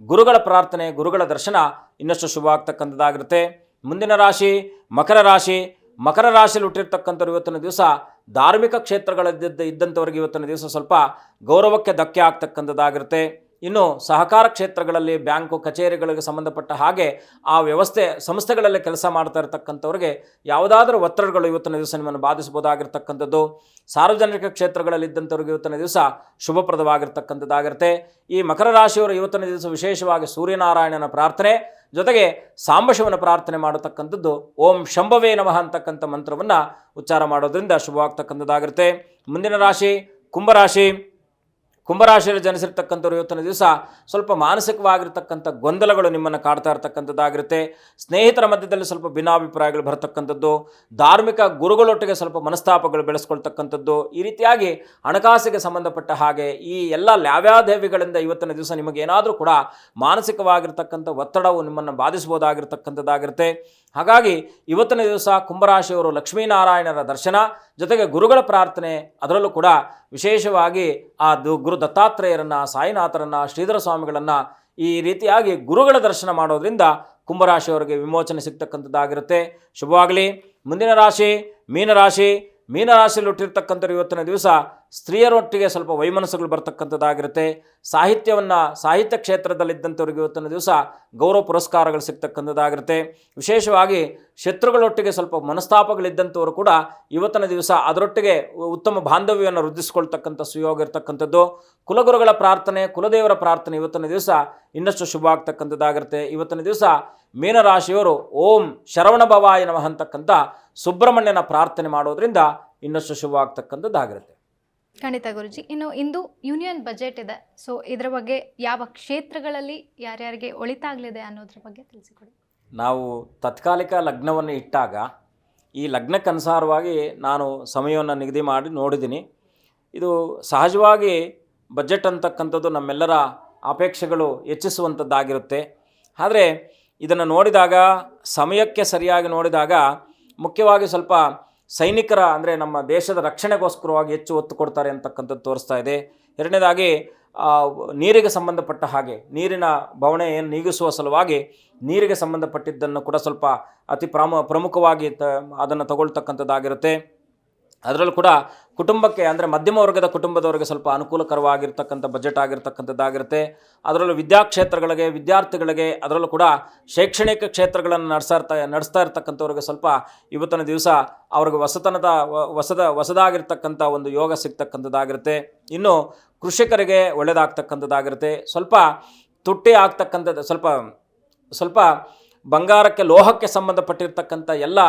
ಗುರುಗಳ ಪ್ರಾರ್ಥನೆ, ಗುರುಗಳ ದರ್ಶನ ಇನ್ನಷ್ಟು ಶುಭವಾಗ್ತಕ್ಕಂಥದ್ದಾಗಿರುತ್ತೆ. ಮುಂದಿನ ರಾಶಿ ಮಕರ ರಾಶಿ. ಮಕರ ರಾಶಿಯಲ್ಲಿ ಹುಟ್ಟಿರ್ತಕ್ಕಂಥವ್ರು ಇವತ್ತಿನ ದಿವಸ ಧಾರ್ಮಿಕ ಇದ್ದಂಥವ್ರಿಗೆ ಇವತ್ತಿನ ದಿವಸ ಸ್ವಲ್ಪ ಗೌರವಕ್ಕೆ ಧಕ್ಕೆ ಆಗ್ತಕ್ಕಂಥದ್ದಾಗಿರುತ್ತೆ. ಇನ್ನು ಸಹಕಾರ ಕ್ಷೇತ್ರಗಳಲ್ಲಿ, ಬ್ಯಾಂಕು ಕಚೇರಿಗಳಿಗೆ ಸಂಬಂಧಪಟ್ಟ ಹಾಗೆ ಆ ಸಂಸ್ಥೆಗಳಲ್ಲಿ ಕೆಲಸ ಮಾಡ್ತಾ ಇರತಕ್ಕಂಥವ್ರಿಗೆ ಯಾವುದಾದ್ರೂ ಒತ್ತಡಗಳು ಇವತ್ತಿನ ದಿವಸ ನಿಮ್ಮನ್ನು ಬಾಧಿಸಬಹುದಾಗಿರ್ತಕ್ಕಂಥದ್ದು. ಸಾರ್ವಜನಿಕ ಕ್ಷೇತ್ರಗಳಲ್ಲಿ ಇದ್ದಂಥವ್ರಿಗೆ ಇವತ್ತಿನ ದಿವಸ ಶುಭಪ್ರದವಾಗಿರ್ತಕ್ಕಂಥದ್ದಾಗಿರುತ್ತೆ. ಈ ಮಕರ ರಾಶಿಯವರು ಇವತ್ತಿನ ದಿವಸ ವಿಶೇಷವಾಗಿ ಸೂರ್ಯನಾರಾಯಣನ ಪ್ರಾರ್ಥನೆ ಜೊತೆಗೆ ಸಾಂಬಶಿವನ ಪ್ರಾರ್ಥನೆ ಮಾಡತಕ್ಕಂಥದ್ದು, ಓಂ ಶಂಭವೇ ನಮಃ ಅಂತಕ್ಕಂಥ ಮಂತ್ರವನ್ನು ಉಚ್ಚಾರ ಮಾಡೋದ್ರಿಂದ ಶುಭವಾಗ್ತಕ್ಕಂಥದ್ದಾಗಿರುತ್ತೆ. ಮುಂದಿನ ರಾಶಿ ಕುಂಭರಾಶಿ. ಕುಂಭರಾಶಿಯಲ್ಲಿ ಜನಿಸಿರ್ತಕ್ಕಂಥವ್ರು ಇವತ್ತಿನ ದಿವಸ ಸ್ವಲ್ಪ ಮಾನಸಿಕವಾಗಿರ್ತಕ್ಕಂಥ ಗೊಂದಲಗಳು ನಿಮ್ಮನ್ನು ಕಾಡ್ತಾ ಇರ್ತಕ್ಕಂಥದ್ದಾಗಿರುತ್ತೆ. ಸ್ನೇಹಿತರ ಮಧ್ಯದಲ್ಲಿ ಸ್ವಲ್ಪ ಭಿನ್ನಾಭಿಪ್ರಾಯಗಳು ಬರತಕ್ಕಂಥದ್ದು, ಧಾರ್ಮಿಕ ಗುರುಗಳೊಟ್ಟಿಗೆ ಸ್ವಲ್ಪ ಮನಸ್ತಾಪಗಳು ಬೆಳೆಸ್ಕೊಳ್ತಕ್ಕಂಥದ್ದು, ಈ ರೀತಿಯಾಗಿ ಹಣಕಾಸಿಗೆ ಸಂಬಂಧಪಟ್ಟ ಹಾಗೆ ಈ ಎಲ್ಲ ಲಾವ್ಯಾದೇವಿಗಳಿಂದ ಇವತ್ತಿನ ದಿವಸ ನಿಮಗೇನಾದರೂ ಕೂಡ ಮಾನಸಿಕವಾಗಿರ್ತಕ್ಕಂಥ ಒತ್ತಡವು ನಿಮ್ಮನ್ನು ಬಾಧಿಸ್ಬೋದಾಗಿರ್ತಕ್ಕಂಥದ್ದಾಗಿರುತ್ತೆ. ಹಾಗಾಗಿ ಇವತ್ತಿನ ದಿವಸ ಕುಂಭರಾಶಿಯವರು ಲಕ್ಷ್ಮೀನಾರಾಯಣರ ದರ್ಶನ ಜೊತೆಗೆ ಗುರುಗಳ ಪ್ರಾರ್ಥನೆ, ಅದರಲ್ಲೂ ಕೂಡ ವಿಶೇಷವಾಗಿ ಗುರು ದತ್ತಾತ್ರೇಯರನ್ನು, ಸಾಯಿನಾಥರನ್ನು, ಶ್ರೀಧರ ಸ್ವಾಮಿಗಳನ್ನು ಈ ರೀತಿಯಾಗಿ ಗುರುಗಳ ದರ್ಶನ ಮಾಡೋದ್ರಿಂದ ಕುಂಭರಾಶಿಯವರಿಗೆ ವಿಮೋಚನೆ ಸಿಗ್ತಕ್ಕಂಥದ್ದಾಗಿರುತ್ತೆ. ಶುಭವಾಗಲಿ. ಮುಂದಿನ ರಾಶಿ ಮೀನರಾಶಿ. ಮೀನರಾಶಿಯಲ್ಲಿ ಹುಟ್ಟಿರ್ತಕ್ಕಂಥವ್ರು ಇವತ್ತಿನ ದಿವಸ ಸ್ತ್ರೀಯರೊಟ್ಟಿಗೆ ಸ್ವಲ್ಪ ವೈಮನಸ್ಸುಗಳು ಬರ್ತಕ್ಕಂಥದ್ದಾಗಿರುತ್ತೆ. ಸಾಹಿತ್ಯ ಕ್ಷೇತ್ರದಲ್ಲಿದ್ದಂಥವ್ರಿಗೆ ಇವತ್ತಿನ ದಿವಸ ಗೌರವ ಪುರಸ್ಕಾರಗಳು ಸಿಗ್ತಕ್ಕಂಥದ್ದಾಗಿರುತ್ತೆ. ವಿಶೇಷವಾಗಿ ಶತ್ರುಗಳೊಟ್ಟಿಗೆ ಸ್ವಲ್ಪ ಮನಸ್ತಾಪಗಳಿದ್ದಂಥವರು ಕೂಡ ಇವತ್ತಿನ ದಿವಸ ಅದರೊಟ್ಟಿಗೆ ಉತ್ತಮ ಬಾಂಧವ್ಯವನ್ನು ವೃದ್ಧಿಸ್ಕೊಳ್ತಕ್ಕಂಥ ಸುಯೋಗ ಇರತಕ್ಕಂಥದ್ದು. ಕುಲಗುರುಗಳ ಪ್ರಾರ್ಥನೆ, ಕುಲದೇವರ ಪ್ರಾರ್ಥನೆ ಇವತ್ತಿನ ದಿವಸ ಇನ್ನಷ್ಟು ಶುಭ ಆಗ್ತಕ್ಕಂಥದ್ದಾಗಿರುತ್ತೆ. ಇವತ್ತಿನ ದಿವಸ ಮೀನರಾಶಿಯವರು ಓಂ ಶರವಣ ಭವಾಯ ನಮಃ ಅಂತಕ್ಕಂಥ ಸುಬ್ರಹ್ಮಣ್ಯನ ಪ್ರಾರ್ಥನೆ ಮಾಡೋದ್ರಿಂದ ಇನ್ನಷ್ಟು ಶುಭ ಆಗ್ತಕ್ಕಂಥದ್ದಾಗಿರುತ್ತೆ. ಖಂಡಿತ ಗುರುಜಿ. ಇನ್ನು ಇಂದು ಯೂನಿಯನ್ ಬಜೆಟ್ ಇದೆ, ಸೊ ಇದರ ಬಗ್ಗೆ ಯಾವ ಕ್ಷೇತ್ರಗಳಲ್ಲಿ ಯಾರ್ಯಾರಿಗೆ ಒಳಿತಾಗಲಿದೆ ಅನ್ನೋದ್ರ ಬಗ್ಗೆ ತಿಳಿಸಿಕೊಡಿ. ನಾವು ತಾತ್ಕಾಲಿಕ ಲಗ್ನವನ್ನು ಇಟ್ಟಾಗ ಈ ಲಗ್ನಕ್ಕನುಸಾರವಾಗಿ ನಾನು ಸಮಯವನ್ನು ನಿಗದಿ ಮಾಡಿ ನೋಡಿದ್ದೀನಿ. ಇದು ಸಹಜವಾಗಿ ಬಜೆಟ್ ಅಂತಕ್ಕಂಥದ್ದು ನಮ್ಮೆಲ್ಲರ ಅಪೇಕ್ಷೆಗಳು ಹೆಚ್ಚಿಸುವಂಥದ್ದಾಗಿರುತ್ತೆ. ಆದರೆ ಇದನ್ನು ನೋಡಿದಾಗ, ಸಮಯಕ್ಕೆ ಸರಿಯಾಗಿ ನೋಡಿದಾಗ ಮುಖ್ಯವಾಗಿ ಸ್ವಲ್ಪ ಸೈನಿಕರ ಅಂದರೆ ನಮ್ಮ ದೇಶದ ರಕ್ಷಣೆಗೋಸ್ಕರವಾಗಿ ಹೆಚ್ಚು ಒತ್ತು ಕೊಡ್ತಾರೆ ಅಂತಕ್ಕಂಥದ್ದು ತೋರಿಸ್ತಾ ಇದೆ. ಎರಡನೇದಾಗಿ ನೀರಿಗೆ ಸಂಬಂಧಪಟ್ಟ ಹಾಗೆ ನೀರಿನ ಬವಣೆ ಏನು ನೀಗಿಸುವ ಸಲುವಾಗಿ ನೀರಿಗೆ ಸಂಬಂಧಪಟ್ಟಿದ್ದನ್ನು ಕೂಡ ಸ್ವಲ್ಪ ಅತಿ ಪ್ರಮುಖವಾಗಿ ಅದನ್ನು ತಗೊಳ್ತಕ್ಕಂಥದ್ದಾಗಿರುತ್ತೆ. ಅದರಲ್ಲೂ ಕೂಡ ಕುಟುಂಬಕ್ಕೆ ಅಂದರೆ ಮಧ್ಯಮ ವರ್ಗದ ಕುಟುಂಬದವರಿಗೆ ಸ್ವಲ್ಪ ಅನುಕೂಲಕರವಾಗಿರ್ತಕ್ಕಂಥ ಬಜೆಟ್ ಆಗಿರ್ತಕ್ಕಂಥದ್ದಾಗಿರುತ್ತೆ. ಅದರಲ್ಲೂ ವಿದ್ಯಾಕ್ಷೇತ್ರಗಳಿಗೆ, ವಿದ್ಯಾರ್ಥಿಗಳಿಗೆ, ಅದರಲ್ಲೂ ಕೂಡ ಶೈಕ್ಷಣಿಕ ಕ್ಷೇತ್ರಗಳನ್ನು ನಡೆಸ್ತಾ ಇರ್ತಕ್ಕಂಥವ್ರಿಗೆ ಸ್ವಲ್ಪ ಇವತ್ತಿನ ದಿವಸ ಅವ್ರಿಗೆ ಹೊಸದಾಗಿರ್ತಕ್ಕಂಥ ಒಂದು ಯೋಗ ಸಿಗ್ತಕ್ಕಂಥದ್ದಾಗಿರುತ್ತೆ. ಇನ್ನು ಕೃಷಿಕರಿಗೆ ಒಳ್ಳೆಯದಾಗ್ತಕ್ಕಂಥದ್ದಾಗಿರುತ್ತೆ. ಸ್ವಲ್ಪ ತುಟ್ಟಿ ಆಗ್ತಕ್ಕಂಥದ್ದು, ಸ್ವಲ್ಪ ಬಂಗಾರಕ್ಕೆ, ಲೋಹಕ್ಕೆ ಸಂಬಂಧಪಟ್ಟಿರ್ತಕ್ಕಂಥ ಎಲ್ಲ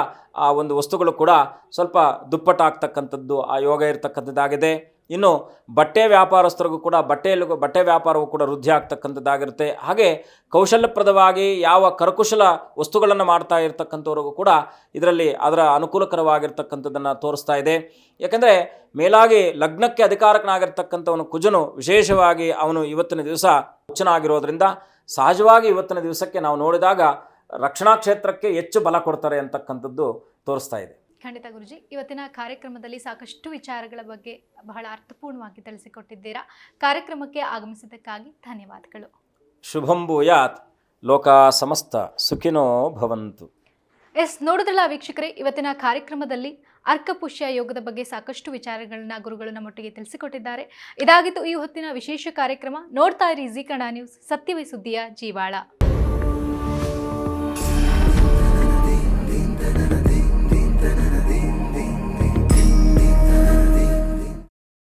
ಆ ಒಂದು ವಸ್ತುಗಳು ಕೂಡ ಸ್ವಲ್ಪ ದುಪ್ಪಟ್ಟಾಗ್ತಕ್ಕಂಥದ್ದು ಆ ಯೋಗ ಇರ್ತಕ್ಕಂಥದ್ದಾಗಿದೆ. ಇನ್ನು ಬಟ್ಟೆ ವ್ಯಾಪಾರಸ್ಥರಿಗೂ ಕೂಡ ಬಟ್ಟೆ ವ್ಯಾಪಾರವೂ ಕೂಡ ವೃದ್ಧಿ ಆಗ್ತಕ್ಕಂಥದ್ದಾಗಿರುತ್ತೆ. ಹಾಗೆ ಕೌಶಲ್ಯಪ್ರದವಾಗಿ ಯಾವ ಕರಕುಶಲ ವಸ್ತುಗಳನ್ನು ಮಾಡ್ತಾ ಇರ್ತಕ್ಕಂಥವ್ರಿಗೂ ಕೂಡ ಇದರಲ್ಲಿ ಅದರ ಅನುಕೂಲಕರವಾಗಿರ್ತಕ್ಕಂಥದ್ದನ್ನು ತೋರಿಸ್ತಾ ಇದೆ. ಯಾಕೆಂದರೆ ಮೇಲಾಗಿ ಲಗ್ನಕ್ಕೆ ಅಧಿಕಾರಕನಾಗಿರ್ತಕ್ಕಂಥವನು ಕುಜನು ವಿಶೇಷವಾಗಿ ಅವನು ಇವತ್ತಿನ ದಿವಸ ಉಚ್ಚನಾಗಿರೋದ್ರಿಂದ ಸಹಜವಾಗಿ ಇವತ್ತಿನ ದಿವಸಕ್ಕೆ ನಾವು ನೋಡಿದಾಗ ರಕ್ಷಣಾ ಕ್ಷೇತ್ರಕ್ಕೆ ಹೆಚ್ಚು ಬಲ ಕೊಡ್ತಾರೆ ಅಂತಕ್ಕಂಥದ್ದು ತೋರಿಸ್ತಾ ಇದೆ. ಖಂಡಿತ ಗುರುಜಿ, ಇವತ್ತಿನ ಕಾರ್ಯಕ್ರಮದಲ್ಲಿ ಸಾಕಷ್ಟು ವಿಚಾರಗಳ ಬಗ್ಗೆ ಬಹಳ ಅರ್ಥಪೂರ್ಣವಾಗಿ ತಿಳಿಸಿಕೊಟ್ಟಿದ್ದೀರಾ. ಕಾರ್ಯಕ್ರಮಕ್ಕೆ ಆಗಮಿಸಿದ್ದಕ್ಕಾಗಿ ಧನ್ಯವಾದಗಳು. ಶುಭಂ ಭೂಯಾತ್, ಲೋಕ ಸಮಸ್ತ ಸುಖಿನೋ ಭವಂತು. ನೋಡಿದ್ರಲ್ಲ ವೀಕ್ಷಕರೇ, ಇವತ್ತಿನ ಕಾರ್ಯಕ್ರಮದಲ್ಲಿ ಅರ್ಕಪುಷ್ಯ ಯೋಗದ ಬಗ್ಗೆ ಸಾಕಷ್ಟು ವಿಚಾರಗಳನ್ನ ಗುರುಗಳು ನಮ್ಮೊಟ್ಟಿಗೆ ತಿಳಿಸಿಕೊಟ್ಟಿದ್ದಾರೆ. ಇದಾಗಿತ್ತು ಈ ಹೊತ್ತಿನ ವಿಶೇಷ ಕಾರ್ಯಕ್ರಮ. ನೋಡ್ತಾ ಇರಿ ಜೀ ಕನ್ನಡ ನ್ಯೂಸ್, ಸತ್ಯವೇ ಸುದ್ದಿಯ ಜೀವಾಳ.